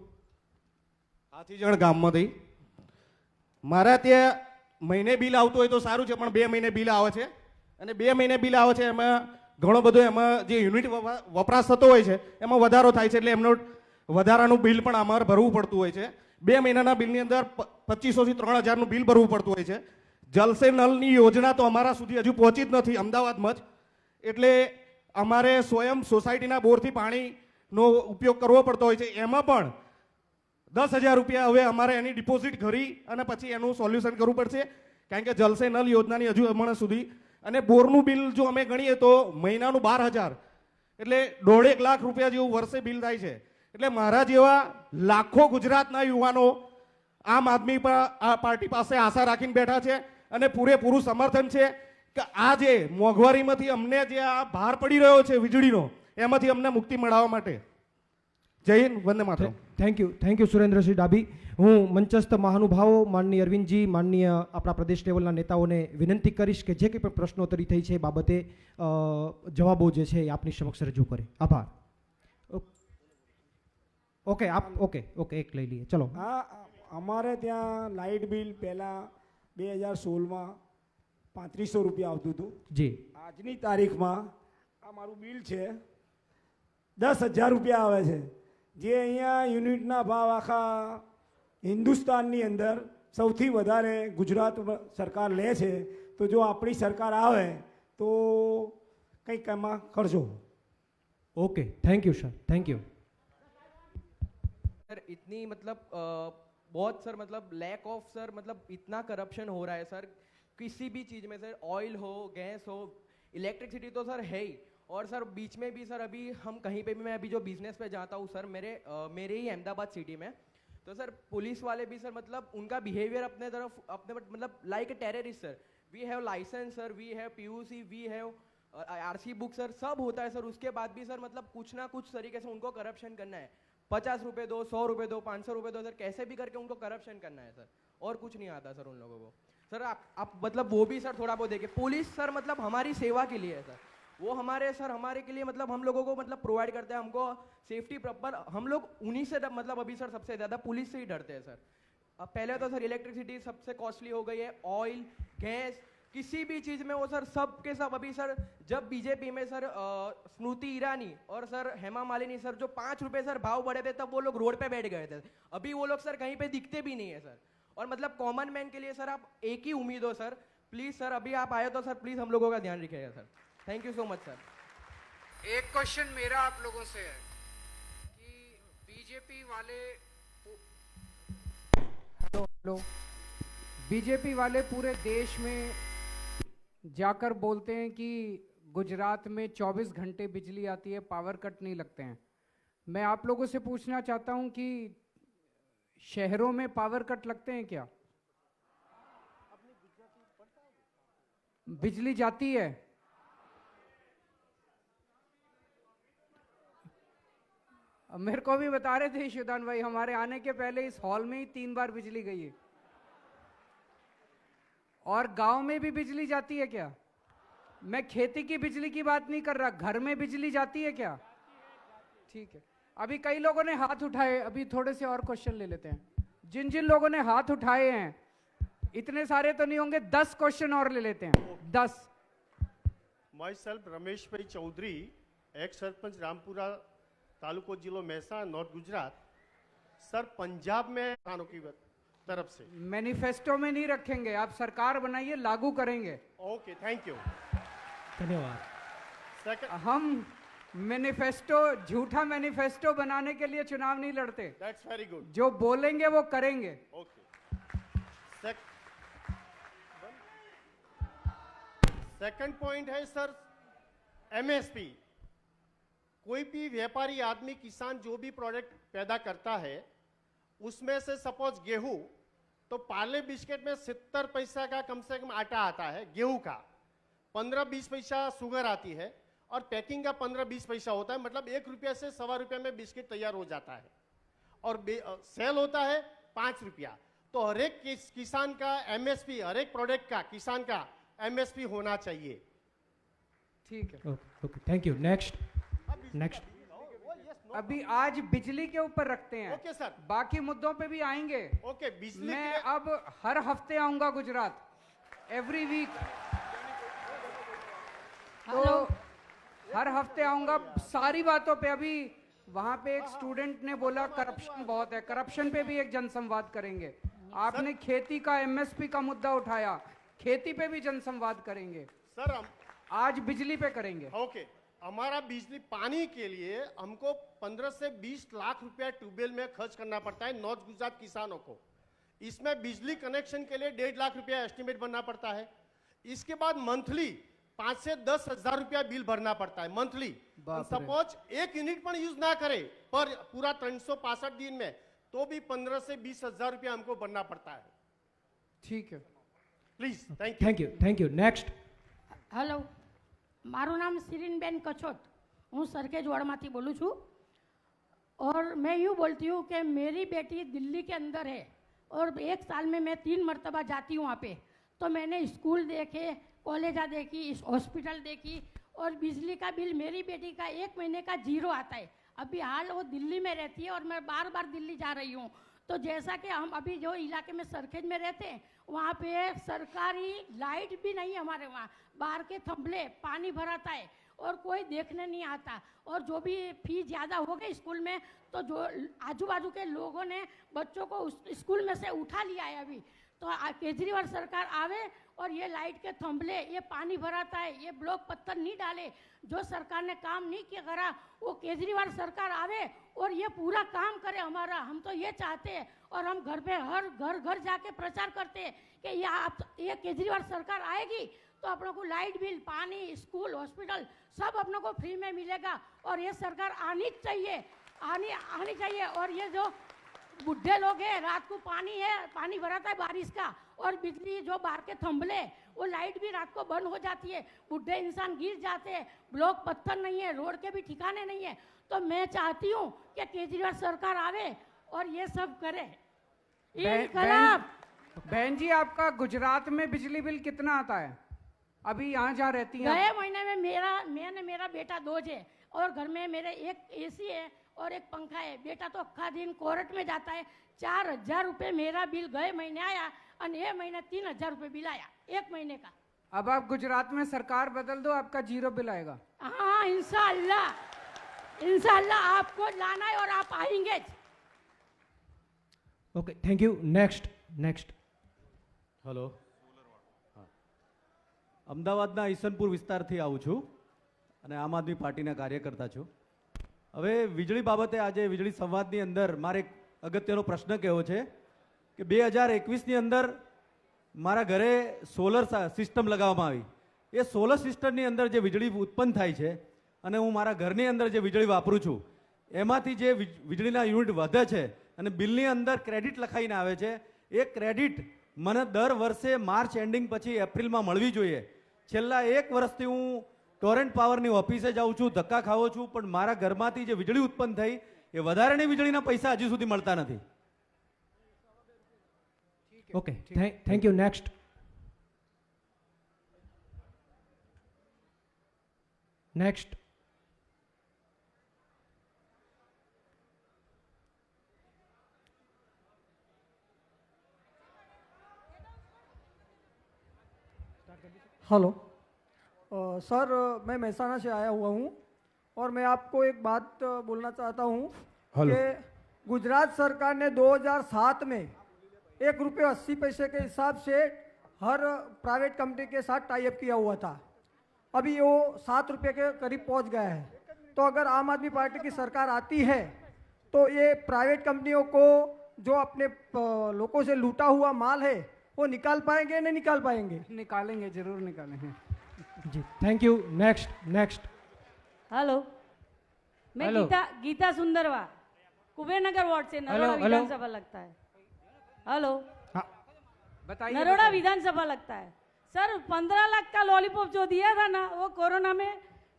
હાથીજણ ગામમાંથી મારા ત્યાં મહિને બિલ આવતું હોય તો સારું છે પણ 2 મહિને બિલ આવે છે અને 2 મહિને બિલ આવે છે એમાં ઘણો બધો એમાં જે યુનિટ વપરાશ થતો હોય છે એમાં વધારો થાય છે એટલે એમનો વધારાનું બિલ પણ અમારે ભરવું પડતું હોય છે 2 મહિનાના બિલની અંદર 2500 થી 3000નું બિલ ભરવું પડતું હોય છે જલ સે નલની યોજના તો અમારા સુધી હજુ પહોંચી જ નથી અમદાવાદમાં જ એટલે અમારે સ્વયં સોસાયટીના બોરથી પાણીનો ઉપયોગ કરવો પડતો હોય છે એમાં પણ 10,000 રૂપિયા હવે અમારે એની ડિપોઝિટ કરી અને પછી એનું સોલ્યુશન કરવું પડશે કારણ કે જલ સે નલ યોજનાની હજુ હમણાં સુધી અને બોરનું બિલ જો અમે ગણીએ તો મહિનાનું 12,000 એટલે 1.5 લાખ રૂપિયા જેવું વર્ષે બિલ થાય છે એટલે મારા જેવા લાખો ગુજરાતના યુવાનો આમ આદમી પાર્ટી પાસે આશા રાખીને બેઠા છે અને પૂરેપૂરું સમર્થન છે કે આ જે મોંઘવારીમાંથી અમને જે આ ભાર પડી રહ્યો છે વીજળીનો એમાંથી અમને મુક્તિ મેળવવા માટે જય હિન્દ વંદે માતરમ થેન્ક યુ સુરેન્દ્રસિંહ ડાભી હું મંચસ્થ મહાનુભાવો માનનીય અરવિંદજી માનનીય આપણા પ્રદેશ લેવલના નેતાઓને વિનંતી કરીશ કે જે કંઈ પણ પ્રશ્નોત્તરી થઈ છે એ બાબતે જવાબો જે છે એ આપની સમક્ષ રજૂ કરે આભાર ઓકે આપ ઓકે એક લઈ લઈએ ચલો હા અમારે ત્યાં લાઇટ બિલ પહેલાં 2016માં 3500 રૂપિયા આવતું હતું જી આજની તારીખમાં આ મારું બિલ છે 10,000 રૂપિયા આવે છે જે અહીંયા યુનિટના ભાવ આખા હિન્દુસ્તાનની અંદર સૌથી વધારે ગુજરાત સરકાર લે છે તો જો આપણી સરકાર આવે તો કંઈક એમાં કરજો okay thank you sir thank you sir इतनी मतलब बहुत सर मतलब लैक ऑफ सर मतलब इतना करप्शन हो रहा है सर किसी भी चीज़ में सर ऑयल हो गैस हो इलेक्ट्रिसिटी तो सर है ही और सर बीच में भी सर अभी हम कहीं पे भी मैं अभी जो बिजनेस पे जाता हूँ सर मेरे ही अहमदाबाद सिटी में तो सर पुलिस वाले भी सर मतलब उनका बिहेवियर अपने तरफ अपने मतलब like a terrorist sir we have licence sir we have PUC we have RC book sir सब होता है सर उसके बाद भी सर मतलब कुछ ना कुछ तरीके से उनको करप्शन करना है 50 रुपए दो 100 रुपए दो 500 रुपए दो सर कैसे भी करके उनको करप्शन करना है सर और कुछ नहीं आता सर उन लोगों को सर आप मतलब वो भी सर थोड़ा बहुत देखें पुलिस सर मतलब हमारी सेवा के लिए है सर वो हमारे के लिए मतलब हम लोगों को मतलब प्रोवाइड करते हैं हमको सेफ्टी प्रॉपर हम लोग उन्हीं से मतलब अभी सर सबसे ज़्यादा पुलिस से ही डरते हैं सर अब पहले तो सर इलेक्ट्रिसिटी सबसे कॉस्टली हो गई है ऑयल गैस किसी भी चीज़ में वो सर सब के सब अभी सर जब बीजेपी में सर स्मृति ईरानी और सर हेमा मालिनी सर जो 5 रुपए सर भाव बढ़े थे तब वो लोग रोड पे बैठ गए थे अभी वो लोग सर कहीं पे दिखते भी नहीं है सर और मतलब कॉमन मैन के लिए सर आप एक ही उम्मीद हो सर प्लीज़ सर अभी आप आए तो सर प्लीज़ हम लोगों का ध्यान रखिएगा sir thank you so much sir एक क्वेश्चन मेरा आप लोगों से है कि बीजेपी वाले हेलो बीजेपी वाले पूरे देश में जाकर बोलते हैं कि गुजरात में 24 घंटे बिजली आती है पावर कट नहीं लगते हैं मैं आप लोगों से पूछना चाहता हूं कि शहरों में पावर कट लगते हैं क्या बिजली जाती है मेरे को भी बता रहे थे ईशुदान भाई हमारे आने के पहले इस हॉल में ही 3 बार बिजली गई है और गांव में भी बिजली जाती है क्या मैं खेती की बिजली की बात नहीं कर रहा घर में बिजली जाती है क्या ठीक है अभी कई लोगों ने हाथ उठाए अभी थोड़े से और क्वेश्चन ले लेते हैं जिन जिन लोगों ने हाथ उठाए हैं इतने सारे तो नहीं होंगे 10 क्वेश्चन और ले लेते हैं 10 माई सेल्फ रमेश भाई चौधरी एक्स सरपंच रामपुरा तालुको जिलो महसाणा नॉर्थ गुजरात सर पंजाब में किसानों की तरफ से मैनिफेस्टो में नहीं रखेंगे आप सरकार बनाइए लागू करेंगे ओके थैंक यू धन्यवाद हम मैनिफेस्टो झूठा मैनिफेस्टो बनाने के लिए चुनाव नहीं लड़ते दैट्स वेरी गुड जो बोलेंगे वो करेंगे ओके सेकंड पॉइंट है सर एमएसपी कोई भी व्यापारी आदमी किसान जो भी प्रोडक्ट पैदा करता है उसमें से सपोज गेहूं तो पार्ले बिस्किट में 70 पैसा का कम से कम आटा आता है गेहूं का 15-20 पैसा शुगर आती है और पैकिंग का 15-20 पैसा होता है, मतलब 1 रुपया से ₹1.25 में बिस्किट तैयार हो जाता है और सेल होता है 5 रुपया। तो हर एक किसान का एमएसपी, हर एक प्रोडक्ट का किसान का एमएसपी होना चाहिए। ठीक है, ओके, थैंक यू। नेक्स्ट अभी आज बिजली के ऊपर रखते हैं। ओके सर, बाकी मुद्दों पे भी आएंगे। ओके, बिजली मैं अब हर हफ्ते आऊंगा गुजरात, एवरी वीक। तो हर हफ्ते आऊंगा सारी बातों पे। अभी वहां पे एक स्टूडेंट ने बोला करप्शन बहुत है, करप्शन पे भी एक जनसंवाद करेंगे। आपने खेती का एमएसपी का मुद्दा उठाया, खेती पे भी जनसंवाद करेंगे सर। हम आज बिजली पे करेंगे। ओके, हमारा बिजली पानी के लिए हमको 15 से 20 लाख रुपया ट्यूबवेल में खर्च करना पड़ता है नॉर्थ गुजरात किसानों को। इसमें बिजली कनेक्शन के लिए 1.5 लाख रुपया एस्टिमेट बनना पड़ता है। इसके बाद मंथली 5 से 10 हजार रुपया बिल भरना पड़ता है मंथली। सपोज 1 यूनिट पर यूज ना करे पर पूरा 365 दिन में, तो भी 15 से 20 हजार रुपया हमको भरना पड़ता है। ठीक है, please, thank you. Next. Hello, મારું નામ સિરીનબેન કછોટ, હું સરખેજ વાડમાંથી બોલું છું। और मैं यूँ बोलती हूँ कि मेरी बेटी दिल्ली के अंदर है और 1 साल में मैं 3 मरतबा जाती हूँ वहाँ पे। तो मैंने स्कूल देखे, कॉलेजा देखी, हॉस्पिटल देखी और बिजली का बिल मेरी बेटी का 1 महीने का 0 आता है। अभी हाल वो दिल्ली में रहती है और मैं बार बार दिल्ली जा रही हूँ। तो जैसा कि हम अभी जो इलाके में सरखेज में रहते हैं, वहाँ पे सरकारी लाइट भी नहीं है हमारे वहाँ। बाहर के थंभले पानी भराता है और कोई देखने नहीं आता। और जो भी फीस ज़्यादा हो गई स्कूल में, तो जो आजू बाजू के लोगों ने बच्चों को उस स्कूल में से उठा लिया है अभी। तो केजरीवाल सरकार आवे और ये लाइट के थंभले, ये पानी भराता है, ये ब्लॉक पत्थर नहीं डाले। जो सरकार ने काम नहीं किया करा, वो केजरीवाल सरकार आवे और ये पूरा काम करे हमारा। हम तो ये चाहते हैं और हम घर पे हर घर जाके प्रचार करते हैं कि ये केजरीवाल सरकार आएगी तो अपनों को लाइट बिल, पानी, स्कूल, हॉस्पिटल सब अपनों को फ्री में मिलेगा। और ये सरकार आनी चाहिए, आनी चाहिए। और ये जो बुढ़े लोग हैं, रात को पानी भराता है बारिश का, और बिजली जो बाहर के थंभले, वो लाइट भी रात को बंद हो जाती है, बुढ़े इंसान गिर जाते हैं, ब्लॉक पत्थर नहीं है, रोड के भी ठिकाने नहीं है। तो मैं चाहती हूँ कि केजरीवाल सरकार आवे और ये सब करे। बहन जी, आपका गुजरात में बिजली बिल कितना आता है? अभी यहाँ जा रहती हैं? गए महीने में मेरा बेटा 2 है और घर में मेरे 1 एसी है और 1 पंखा है। बेटा तो अक्खा दिन कोर्ट में जाता है। 4000 रुपये मेरा बिल गए महीने आया और ये महीने 3000 रुपये बिल आया 1 महीने का। अब आप गुजरात में सरकार बदल दो, आपका 0 बिल आएगा। हाँ, इंशाल्लाह आपको लाना है और आप आएंगे। Okay, thank you. Next. Hello, અમદાવાદના ઈસનપુર વિસ્તારથી આવું છું અને આમ આદમી પાર્ટીના કાર્યકર્તા છું। હવે વીજળી બાબતે આજે વીજળી સંવાદની અંદર મારે એક અગત્યનો પ્રશ્ન કહેવો છે કે 2021ની અંદર મારા ઘરે સોલર સિસ્ટમ લગાવવામાં આવી। એ સોલર સિસ્ટમની અંદર જે વીજળી ઉત્પન્ન થાય છે અને હું મારા ઘરની અંદર જે વીજળી વાપરું છું, એમાંથી જે વીજળીના યુનિટ વધે છે અને બિલની અંદર ક્રેડિટ લખાઈને આવે છે, એ ક્રેડિટ મને દર વર્ષે માર્ચ એન્ડિંગ પછી એપ્રિલમાં મળવી જોઈએ। છેલ્લા 1 વર્ષથી હું ટોરેન્ટ પાવરની ઓફિસે જાઉં છું, ધક્કા ખાઉં છું, પણ મારા ઘરમાંથી જે વીજળી ઉત્પન્ન થઈ એ વધારાની વીજળીના પૈસા હજી સુધી મળતા નથી। Okay, thank you. Next. Hello sir, मैं महसाना से आया हुआ हूँ और मैं आपको एक बात बोलना चाहता हूँ कि गुजरात सरकार ने 2007 में 1 रुपये 80 पैसे के हिसाब से हर प्राइवेट कंपनी के साथ टाई अप किया हुआ था। अभी वो 7 रुपये के करीब पहुँच गया है। तो अगर आम आदमी पार्टी की सरकार आती है तो ये प्राइवेट कंपनियों को जो अपने लोगों से लूटा हुआ माल है वो निकाल पाएंगे नहीं निकाल पाएंगे? निकालेंगे, जरूर निकालेंगे जी, थैंक यू। नेक्स्ट। हेलो, मैं गीता सुंदरवा, कुबेरनगर वार्ड से, नरोड़ा विधानसभा लगता है। हेलो, बताइए। नरोड़ा विधानसभा लगता है। सर, 15 लाख का लॉलीपॉप जो दिया था ना, वो कोरोना में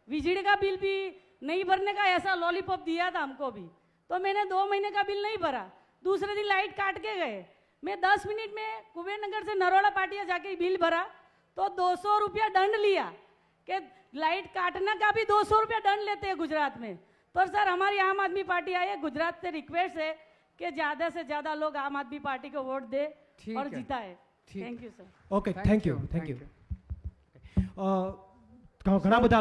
बिजली का बिल भी नहीं भरने का ऐसा लॉलीपॉप दिया था हमको भी, तो मैंने 2 महीने का बिल नहीं भरा, दूसरे दिन लाइट काट के गए। मैं 10 मिनट में कुबेर नगर से नरोड़ा पाटिया जाके बिल भरा तो 200 रुपया दंड लिया कि लाइट काटने का भी 200 रुपया दंड लेते हैं गुजरात में। तो सर हमारी आम आदमी पार्टी आई है, गुजरात से रिक्वेस्ट है कि ज़्यादा से ज़्यादा लोग आम आदमी पार्टी को वोट दे और जिताए। Thank you sir. Okay, thank you. ઘણા બધા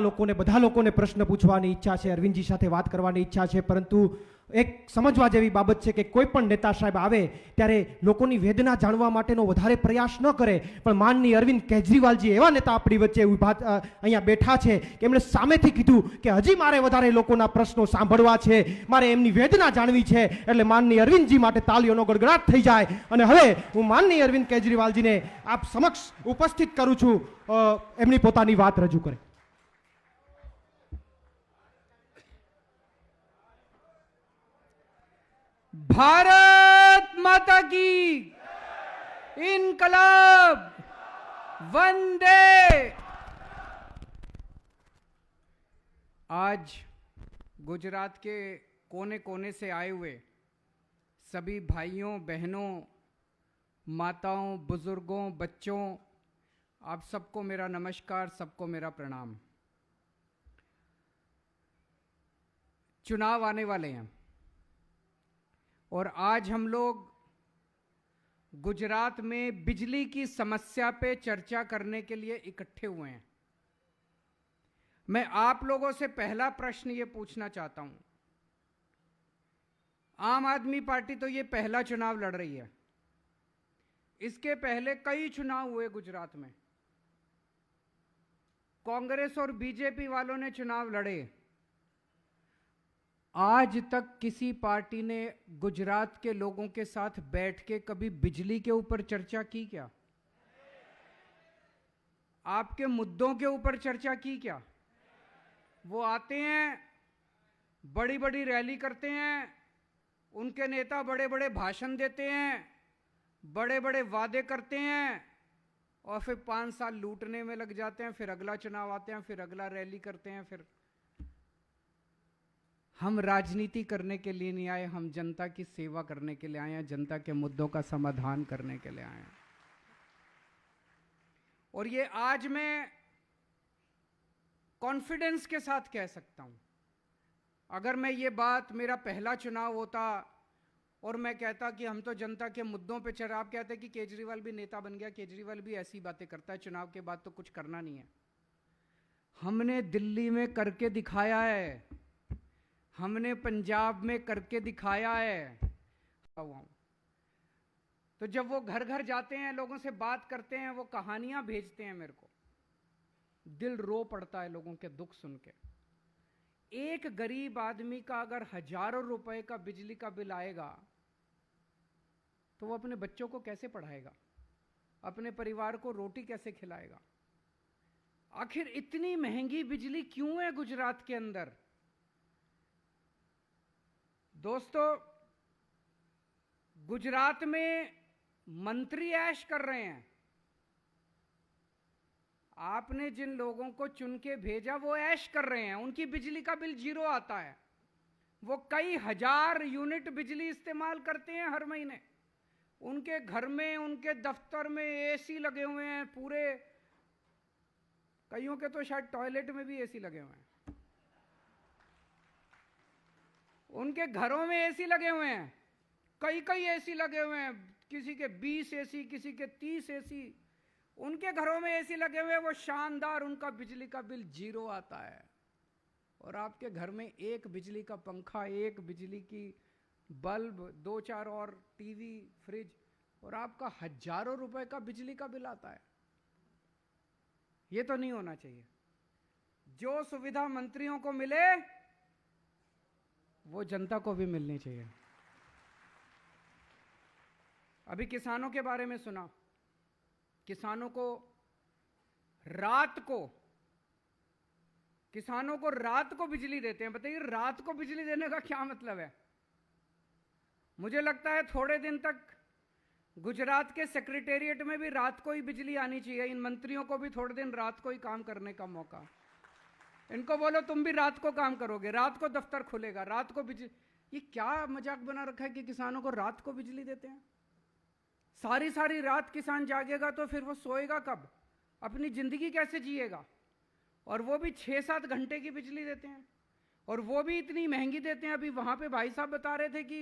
લોકોને પ્રશ્ન પૂછવાની ઈચ્છા છે, અરવિંદજી સાથે વાત કરવાની ઈચ્છા છે, પરંતુ એક સમજવા જેવી બાબત છે કે કોઈ પણ નેતા સાહેબ આવે ત્યારે લોકોની વેદના જાણવા માટેનો વધારે પ્રયાસ ન કરે, પણ માનનીય અરવિંદ કેજરીવાલજી એવા નેતા આપણી વચ્ચે અહીંયા બેઠા છે કે એમણે સામેથી કીધું કે હજી મારે વધારે લોકોના પ્રશ્નો સાંભળવા છે, મારે એમની વેદના જાણવી છે, એટલે માનનીય અરવિંદજી માટે તાળીઓનો ગડગડાટ થઈ જાય। અને હવે હું માનનીય અરવિંદ કેજરીવાલજીને આપ સમક્ષ ઉપસ્થિત કરું છું, એમની પોતાની વાત રજૂ કરે। भारत माता की इनकलाब वंदे। आज गुजरात के कोने कोने से आए हुए सभी भाइयों बहनों, माताओं, बुजुर्गों, बच्चों, आप सबको मेरा नमस्कार, सबको मेरा प्रणाम। चुनाव आने वाले हैं और आज हम लोग गुजरात में बिजली की समस्या पे चर्चा करने के लिए इकट्ठे हुए हैं। मैं आप लोगों से पहला प्रश्न ये पूछना चाहता हूं, आम आदमी पार्टी तो ये पहला चुनाव लड़ रही है, इसके पहले कई चुनाव हुए गुजरात में, कांग्रेस और बीजेपी वालों ने चुनाव लड़े, आज तक किसी पार्टी ने गुजरात के लोगों के साथ बैठ के कभी बिजली के ऊपर चर्चा की क्या? आपके मुद्दों के ऊपर चर्चा की क्या? वो आते हैं, बड़ी बड़ी रैली करते हैं, उनके नेता बड़े बड़े भाषण देते हैं, बड़े बड़े वादे करते हैं और फिर 5 साल लूटने में लग जाते हैं, फिर अगला चुनाव आते हैं, फिर अगला रैली करते हैं। फिर हम राजनीति करने के लिए नहीं आए, हम जनता की सेवा करने के लिए आए हैं, जनता के मुद्दों का समाधान करने के लिए आए हैं। और ये आज मैं कॉन्फिडेंस के साथ कह सकता हूं, अगर मैं ये बात, मेरा पहला चुनाव होता और मैं कहता कि हम तो जनता के मुद्दों पे चल, आप कहते कि केजरीवाल भी नेता बन गया, केजरीवाल भी ऐसी बातें करता है, चुनाव के बाद तो कुछ करना नहीं है। हमने दिल्ली में करके दिखाया है, हमने पंजाब में करके दिखाया है। तो जब वो घर घर जाते हैं, लोगों से बात करते हैं, वो कहानियां भेजते हैं मेरे को, दिल रो पड़ता है लोगों के दुख सुन के। एक गरीब आदमी का अगर हजारों रुपए का बिजली का बिल आएगा तो वो अपने बच्चों को कैसे पढ़ाएगा, अपने परिवार को रोटी कैसे खिलाएगा? आखिर इतनी महंगी बिजली क्यों है गुजरात के अंदर? दोस्तों, गुजरात में मंत्री ऐश कर रहे हैं। आपने जिन लोगों को चुन के भेजा वो ऐश कर रहे हैं, उनकी बिजली का बिल 0 आता है, वो कई हजार यूनिट बिजली इस्तेमाल करते हैं हर महीने। उनके घर में, उनके दफ्तर में एसी लगे हुए हैं पूरे, कईयों के तो शायद टॉयलेट में भी एसी लगे हुए हैं, उनके घरों में एसी लगे हुए हैं, कई एसी लगे हुए हैं, किसी के 20 एसी, किसी के 30 एसी, उनके घरों में एसी लगे हुए हैं, वो शानदार, उनका बिजली का बिल 0 आता है। और आपके घर में एक बिजली का पंखा, एक बिजली की बल्ब, 2-4 और टीवी, फ्रिज, और आपका हजारों रुपए का बिजली का बिल आता है। ये तो नहीं होना चाहिए। जो सुविधा मंत्रियों को मिले वो जनता को भी मिलनी चाहिए। अभी किसानों के बारे में सुना, किसानों को रात को बिजली देते हैं। बताइए, रात को बिजली देने का क्या मतलब है? मुझे लगता है थोड़े दिन तक गुजरात के सेक्रेटेरिएट में भी रात को ही बिजली आनी चाहिए, इन मंत्रियों को भी थोड़े दिन रात को ही काम करने का मौका। इनको बोलो तुम भी रात को काम करोगे, रात को दफ्तर खुलेगा, रात को बिजली। ये क्या मजाक बना रखा है कि किसानों को रात को बिजली देते हैं? सारी सारी रात किसान जागेगा तो फिर वो सोएगा कब? अपनी जिंदगी कैसे जिएगा? और वो भी 6-7 घंटे की बिजली देते हैं, और वो भी इतनी महंगी देते हैं। अभी वहां पे भाई साहब बता रहे थे कि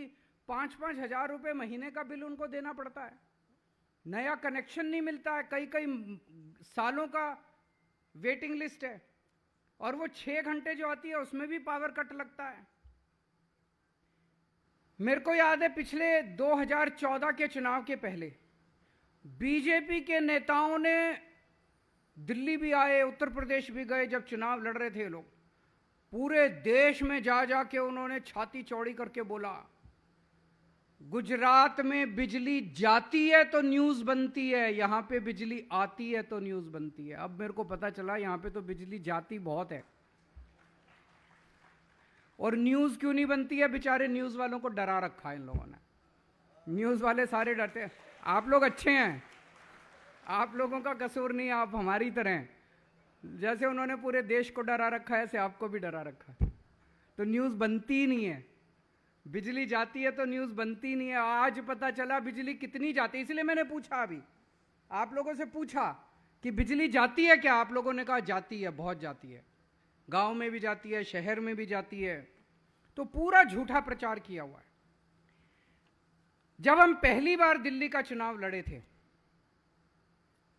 5-5 हजार रुपए महीने का बिल उनको देना पड़ता है। नया कनेक्शन नहीं मिलता है, कई कई सालों का वेटिंग लिस्ट है, और वो 6 घंटे जो आती है उसमें भी पावर कट लगता है। मेरे को याद है पिछले 2014 के चुनाव के पहले बीजेपी के नेताओं ने दिल्ली भी आए, उत्तर प्रदेश भी गए, जब चुनाव लड़ रहे थे लोग, पूरे देश में जा जा के उन्होंने छाती चौड़ी करके बोला गुजरात में बिजली जाती है तो न्यूज बनती है, यहां पे बिजली आती है तो न्यूज बनती है। अब मेरे को पता चला यहां पे तो बिजली जाती बहुत है, और न्यूज क्यों नहीं बनती है? बेचारे न्यूज वालों को डरा रखा है इन लोगों ने। न्यूज वाले सारे डरते हैं। आप लोग अच्छे हैं, आप लोगों का कसूर नहीं, आप हमारी तरह हैं। जैसे उन्होंने पूरे देश को डरा रखा है, ऐसे आपको भी डरा रखा है। तो न्यूज बनती ही नहीं है। बिजली जाती है तो न्यूज बनती नहीं है। आज पता चला बिजली कितनी जाती है, इसलिए मैंने पूछा, अभी आप लोगों से पूछा कि बिजली जाती है क्या? आप लोगों ने कहा जाती है, बहुत जाती है, गांव में भी जाती है, शहर में भी जाती है। तो पूरा झूठा प्रचार किया हुआ है। जब हम पहली बार दिल्ली का चुनाव लड़े थे,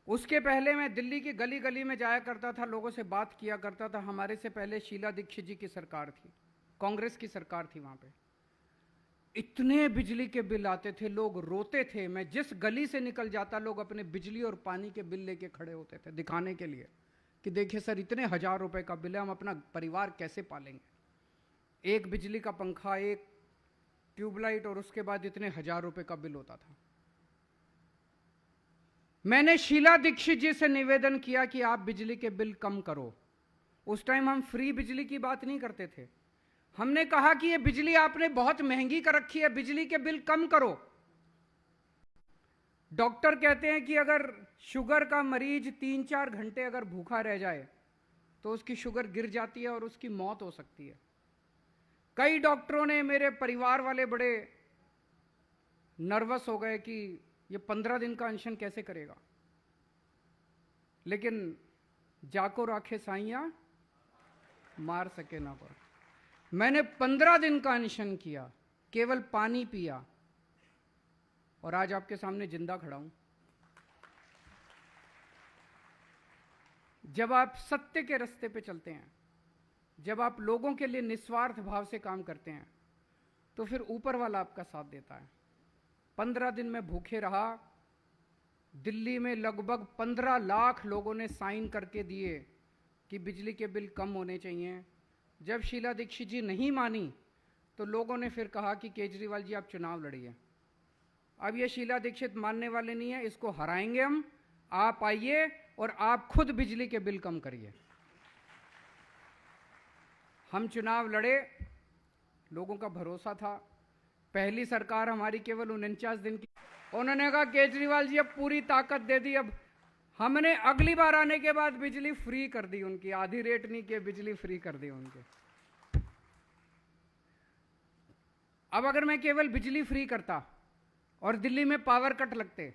उसके पहले मैं दिल्ली की गली गली में जाया करता था, लोगों से बात किया करता था। हमारे से पहले शीला दीक्षित जी की सरकार थी, कांग्रेस की सरकार थी। वहां पे इतने बिजली के बिल आते थे, लोग रोते थे। मैं जिस गली से निकल जाता, लोग अपने बिजली और पानी के बिल लेके खड़े होते थे दिखाने के लिए कि देखिए सर, इतने 1000 रुपए का बिल है, हम अपना परिवार कैसे पालेंगे। एक बिजली का पंखा, एक ट्यूबलाइट, और उसके बाद इतने 1000 रुपए का बिल होता था। मैंने शीला दीक्षित जी से निवेदन किया कि आप बिजली के बिल कम करो। उस टाइम हम फ्री बिजली की बात नहीं करते थे। हमने कहा कि ये बिजली आपने बहुत महंगी कर रखी है, बिजली के बिल कम करो। डॉक्टर कहते हैं कि अगर शुगर का मरीज 3-4 घंटे अगर भूखा रह जाए तो उसकी शुगर गिर जाती है और उसकी मौत हो सकती है। कई डॉक्टरों ने, मेरे परिवार वाले बड़े नर्वस हो गए कि ये 15 दिन का अनशन कैसे करेगा। लेकिन जाको राखे साइया, मार सके ना पर। मैंने 15 दिन का अनशन किया, केवल पानी पिया, और आज आपके सामने जिंदा खड़ा हूं। जब आप सत्य के रास्ते पे चलते हैं, जब आप लोगों के लिए निस्वार्थ भाव से काम करते हैं, तो फिर ऊपर वाला आपका साथ देता है। 15 दिन में भूखे रहा। दिल्ली में लगभग 15 लाख लोगों ने साइन करके दिए कि बिजली के बिल कम होने चाहिए। जब शीला दीक्षित जी नहीं मानी तो लोगों ने फिर कहा कि केजरीवाल जी आप चुनाव लड़िए। अब ये शीला दीक्षित मानने वाले नहीं है, इसको हराएंगे हम। आप आइए और आप खुद बिजली के बिल कम करिए। हम चुनाव लड़े, लोगों का भरोसा था। पहली सरकार हमारी केवल 49 दिन की। उन्होंने कहा केजरीवाल जी अब पूरी ताकत दे दी। अब हमने अगली बार आने के बाद बिजली फ्री कर दी उनकी, आधी रेट नहीं किए, बिजली फ्री कर दी उनके। अब अगर मैं केवल बिजली फ्री करता और दिल्ली में पावर कट लगते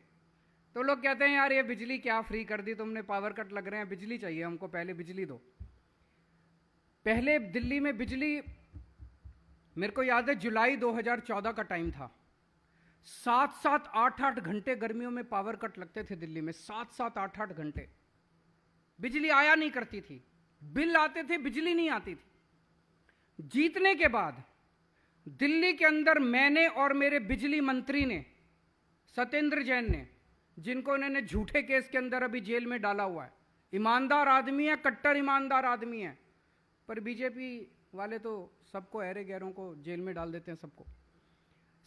तो लोग कहते हैं यार ये बिजली क्या फ्री कर दी तुमने, पावर कट लग रहे हैं, बिजली चाहिए हमको, पहले बिजली दो। पहले दिल्ली में बिजली, मेरे को याद है जुलाई 2014 का टाइम था, 7-7, 8-8 घंटे गर्मियों में पावर कट लगते थे दिल्ली में। 7-7, 8-8 घंटे बिजली आया नहीं करती थी, बिल आते थे, बिजली नहीं आती थी। जीतने के बाद दिल्ली के अंदर मैंने और मेरे बिजली मंत्री ने, सत्येंद्र जैन ने, जिनको इन्होंने झूठे केस के अंदर अभी जेल में डाला हुआ है, ईमानदार आदमी है, कट्टर ईमानदार आदमी है, पर बीजेपी वाले तो सबको, अहरे गैरों को जेल में डाल देते हैं सबको।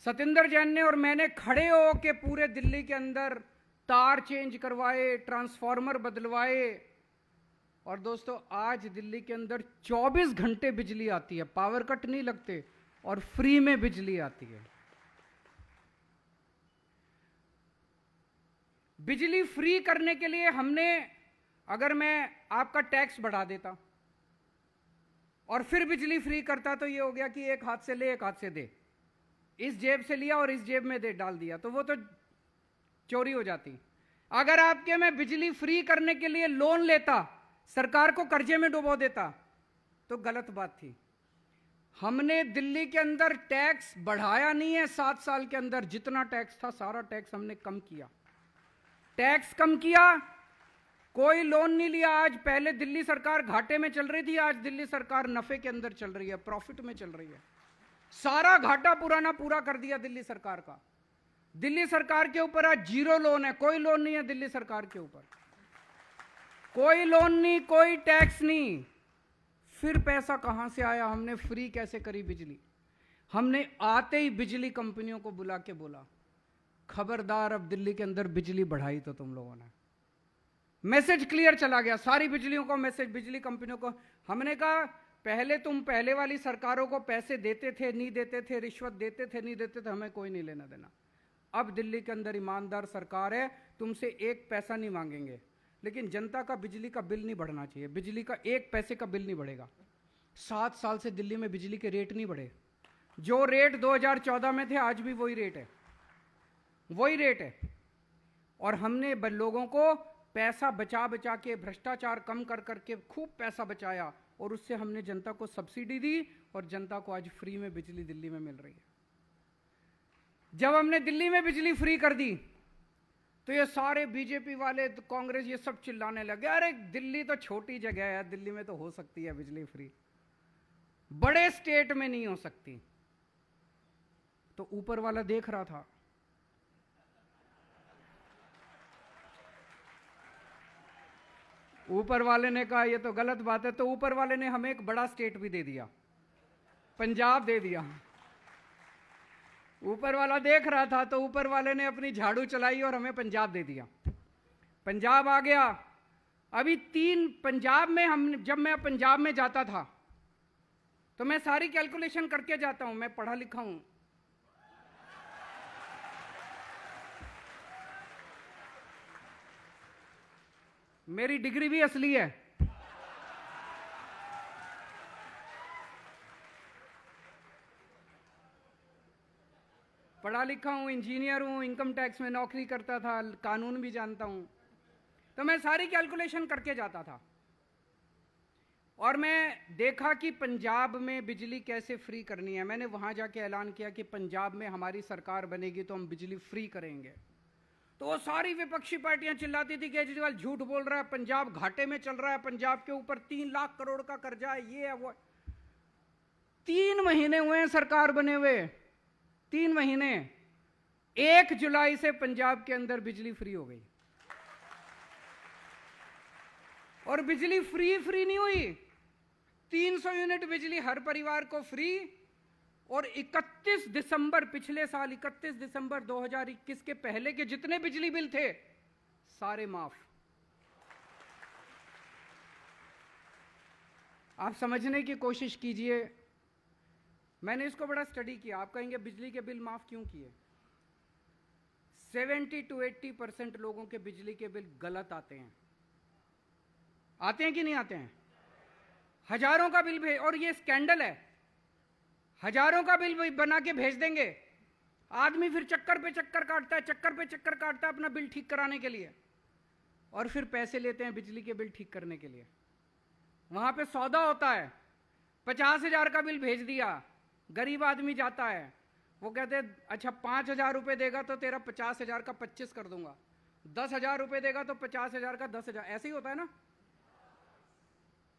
सत्येंद्र जैन ने और मैंने खड़े हो के पूरे दिल्ली के अंदर तार चेंज करवाए, ट्रांसफार्मर बदलवाए। और दोस्तों आज दिल्ली के अंदर 24 घंटे बिजली आती है, पावर कट नहीं लगते और फ्री में बिजली आती है। बिजली फ्री करने के लिए हमने, अगर मैं आपका टैक्स बढ़ा देता, और फिर बिजली फ्री करता तो ये हो गया कि एक हाथ से ले एक हाथ से दे, इस जेब से लिया और इस जेब में दे डाल दिया, तो वो तो चोरी हो जाती। अगर आपके में बिजली फ्री करने के लिए लोन लेता, सरकार को कर्जे में डुबो देता, तो गलत बात थी। हमने दिल्ली के अंदर टैक्स बढ़ाया नहीं है 7 साल के अंदर, जितना टैक्स था सारा टैक्स हमने कम किया, टैक्स कम किया, कोई लोन नहीं लिया। आज पहले दिल्ली सरकार घाटे में चल रही थी, आज दिल्ली सरकार नफे के अंदर चल रही है, प्रॉफिट में चल रही है। सारा घाटा पुराना पूरा कर दिया दिल्ली सरकार का। दिल्ली सरकार के ऊपर आज 0 लोन है, कोई लोन नहीं है दिल्ली सरकार के ऊपर, कोई लोन नहीं, कोई टैक्स नहीं। फिर पैसा कहां से आया? हमने फ्री कैसे करी बिजली? हमने आते ही बिजली कंपनियों को बुला के बोला, खबरदार अब दिल्ली के अंदर बिजली बढ़ाई तो तुम लोगों ने। मैसेज क्लियर चला गया, सारी बिजलियों को मैसेज, बिजली कंपनियों को। हमने कहा पहले तुम पहले वाली सरकारों को पैसे देते थे, नहीं देते थे, रिश्वत देते थे, नहीं देते थे, हमें कोई नहीं लेना देना। अब दिल्ली के अंदर ईमानदार सरकार है, तुमसे 1 पैसा नहीं मांगेंगे, लेकिन जनता का बिजली का बिल नहीं बढ़ना चाहिए। बिजली का 1 पैसे का बिल नहीं बढ़ेगा। 7 साल से दिल्ली में बिजली के रेट नहीं बढ़े, जो रेट 2014 में थे आज भी वही रेट है, वही रेट है। और हमने लोगों को पैसा बचा बचा के, भ्रष्टाचार कम कर करके खूब पैसा बचाया, और उससे हमने जनता को सब्सिडी दी, और जनता को आज फ्री में बिजली दिल्ली में मिल रही है। जब हमने दिल्ली में बिजली फ्री कर दी तो ये सारे बीजेपी वाले, कांग्रेस, ये सब चिल्लाने लगे, अरे दिल्ली तो छोटी जगह है, दिल्ली में तो हो सकती है बिजली फ्री, बड़े स्टेट में नहीं हो सकती। तो ऊपर वाला देख रहा था, ऊपर वाले ने कहा ये तो गलत बात है, तो ऊपर वाले ने हमें एक बड़ा स्टेट भी दे दिया, पंजाब दे दिया। ऊपर वाला देख रहा था तो ऊपर वाले ने अपनी झाड़ू चलाई और हमें पंजाब दे दिया। पंजाब आ गया। अभी 3 पंजाब में जब मैं पंजाब में जाता था तो मैं सारी कैलकुलेशन करके जाता हूं, मैं पढ़ा लिखा हूं। मेरी डिग्री भी असली है। पढ़ा लिखा हूं, इंजीनियर हूं, इनकम टैक्स में नौकरी करता था, कानून भी जानता हूं, तो मैं सारी कैलकुलेशन करके जाता था। और मैं देखा कि पंजाब में बिजली कैसे फ्री करनी है। मैंने वहां जाके ऐलान किया कि पंजाब में हमारी सरकार बनेगी तो हम बिजली फ्री करेंगे। तो वो सारी विपक्षी पार्टियां चिल्लाती थी केजरीवाल झूठ बोल रहा है, पंजाब घाटे में चल रहा है, पंजाब के ऊपर 3 लाख करोड़ का कर्जा है, ये है वो। 3 महीने हुए हैं सरकार बने हुए, 3 महीने। 1 जुलाई से पंजाब के अंदर बिजली फ्री हो गई। और बिजली फ्री नहीं हुई, 300 यूनिट बिजली हर परिवार को फ्री। और 31 दिसंबर, पिछले साल 31 दिसंबर 2021 के पहले के जितने बिजली बिल थे सारे माफ। आप समझने की कोशिश कीजिए, मैंने इसको बड़ा स्टडी किया। आप कहेंगे बिजली के बिल माफ क्यों किए? 70 to 80% लोगों के बिजली के बिल गलत आते हैं। आते हैं कि नहीं आते हैं? हजारों का बिल भेज, और ये स्कैंडल है, हजारों का बिल बना के भेज देंगे, आदमी फिर चक्कर पे चक्कर काटता है, चक्कर पे चक्कर काटता है अपना बिल ठीक कराने के लिए, और फिर पैसे लेते हैं बिजली के बिल ठीक करने के लिए। वहां पे सौदा होता है, 50,000 का बिल भेज दिया, गरीब आदमी जाता है, वो कहते हैं अच्छा 5,000 रुपए देगा तो तेरा 50,000 का 25 कर दूंगा, 10,000 रुपए देगा तो 50,000 का 10,000, ऐसे ही होता है ना।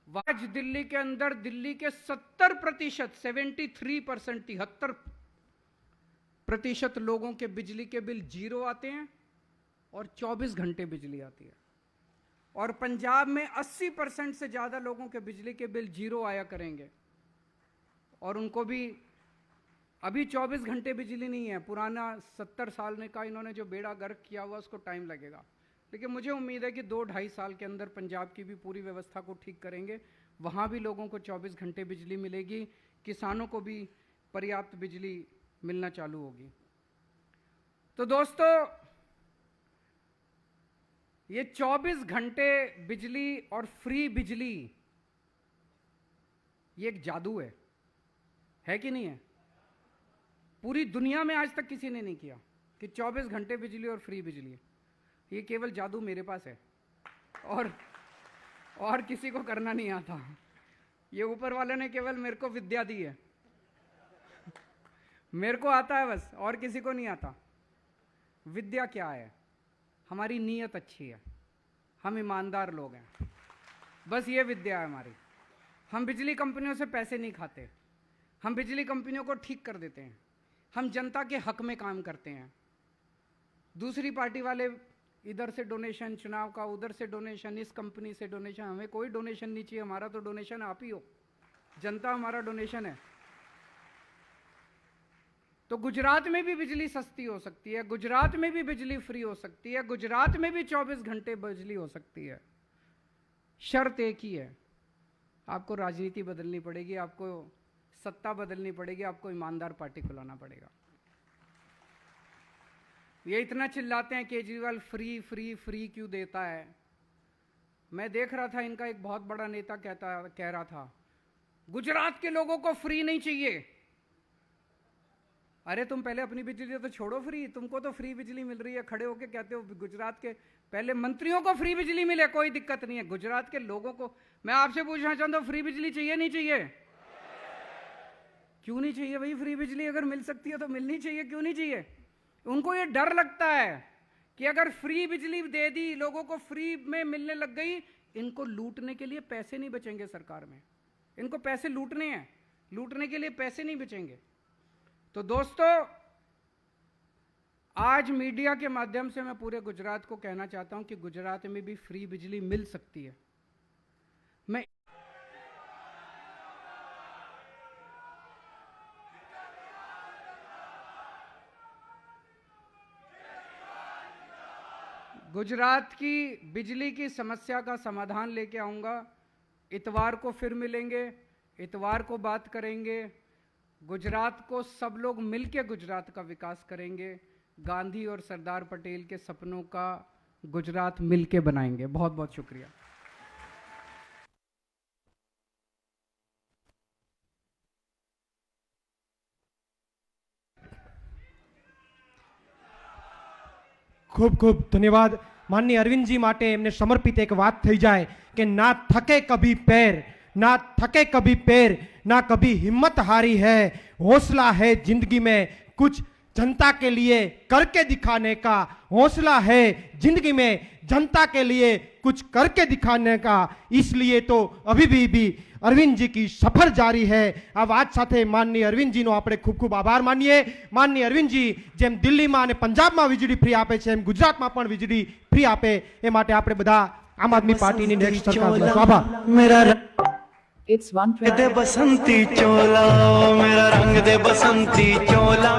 आज दिल्ली के अंदर दिल्ली के 70%, 73% लोगों के बिजली के बिल 0 आते हैं और 24 घंटे बिजली आती है। और पंजाब में 80% से ज्यादा लोगों के बिजली के बिल 0 आया करेंगे, और उनको भी अभी 24 घंटे बिजली नहीं है। पुराना 70 साल ने का इन्होंने जो बेड़ा गर्क किया हुआ उसको टाइम लगेगा, लेकिन मुझे उम्मीद है कि 2-2.5 साल के अंदर पंजाब की भी पूरी व्यवस्था को ठीक करेंगे। वहाँ भी लोगों को 24 घंटे बिजली मिलेगी, किसानों को भी पर्याप्त बिजली मिलना चालू होगी। तो दोस्तों, ये 24 घंटे बिजली और फ्री बिजली ये एक जादू है कि नहीं है? पूरी दुनिया में आज तक किसी ने नहीं किया कि 24 घंटे बिजली और फ्री बिजली है। ये केवल जादू मेरे पास है और किसी को करना नहीं आता। ये ऊपर वाले ने केवल मेरे को विद्या दी है, मेरे को आता है बस, और किसी को नहीं आता। विद्या क्या है? हमारी नीयत अच्छी है, हम ईमानदार लोग हैं, बस ये विद्या है हमारी। हम बिजली कंपनियों से पैसे नहीं खाते, हम बिजली कंपनियों को ठीक कर देते हैं, हम जनता के हक में काम करते हैं। दूसरी पार्टी वाले इधर से डोनेशन, चुनाव का उधर से डोनेशन, इस कंपनी से डोनेशन, हमें कोई डोनेशन नहीं चाहिए, हमारा तो डोनेशन आप ही हो, जनता हमारा डोनेशन है। तो गुजरात में भी बिजली सस्ती हो सकती है, गुजरात में भी बिजली फ्री हो सकती है, गुजरात में भी 24 घंटे बिजली हो सकती है। शर्त एक ही है, आपको राजनीति बदलनी पड़ेगी, आपको सत्ता बदलनी पड़ेगी, आपको ईमानदार पार्टी को लाना पड़ेगा। ये इतना चिल्लाते हैं केजरीवाल फ्री फ्री फ्री क्यों देता है। मैं देख रहा था इनका एक बहुत बड़ा नेता कह रहा था गुजरात के लोगों को फ्री नहीं चाहिए। अरे तुम पहले अपनी बिजली तो छोड़ो फ्री, तुमको तो फ्री बिजली मिल रही है, खड़े होके कहते हो गुजरात के पहले मंत्रियों को फ्री बिजली मिले, कोई दिक्कत नहीं है। गुजरात के लोगों को मैं आपसे पूछना चाहता हूं, फ्री बिजली चाहिए नहीं चाहिए? क्यों नहीं चाहिए भाई? फ्री बिजली अगर मिल सकती है तो मिलनी चाहिए, क्यों नहीं चाहिए? उनको ये डर लगता है कि अगर फ्री बिजली दे दी, लोगों को फ्री में मिलने लग गई, इनको लूटने के लिए पैसे नहीं बचेंगे सरकार में, इनको पैसे लूटने हैं, लूटने के लिए पैसे नहीं बचेंगे। तो दोस्तों, आज मीडिया के माध्यम से मैं पूरे गुजरात को कहना चाहता हूं कि गुजरात में भी फ्री बिजली मिल सकती है। मैं गुजरात की बिजली की समस्या का समाधान लेके आऊंगा। इतवार को फिर मिलेंगे, इतवार को बात करेंगे। गुजरात को सब लोग मिलके गुजरात का विकास करेंगे। गांधी और सरदार पटेल के सपनों का गुजरात मिलके बनाएंगे। बहुत बहुत शुक्रिया। ખૂબ ખૂબ ધન્યવાદ માનનીય અરવિંદજી માટે। એમને સમર્પિત એક વાત થઈ જાય કે ના થકે કભી पैर, ना थके कभी पैर, ना कभी हिम्मत हारी है, हौसला है जिंदगी में कुछ जनता के लिए करके दिखाने का, हौसला है जिंदगी में जनता के लिए कुछ करके दिखाने का। इसलिए तो अभी भी अरविंद जी की सफर जारी है। आ बात साथे माननीय अरविंद जी नो आपणे खूब खूब आभार मानीए। माननीय अरविंद जी जेम दिल्ली में पंजाब में वीजળી फ्री आपे छे, एम गुजरात में पण वीजળી फ्री आपे, ए माटे आपणे बधा आम आदमी पार्टी नी नेक्स्ट सरकार आभार। मेरा It's 120 दे बसंती चोला, मेरा रंग दे बसंती चोला।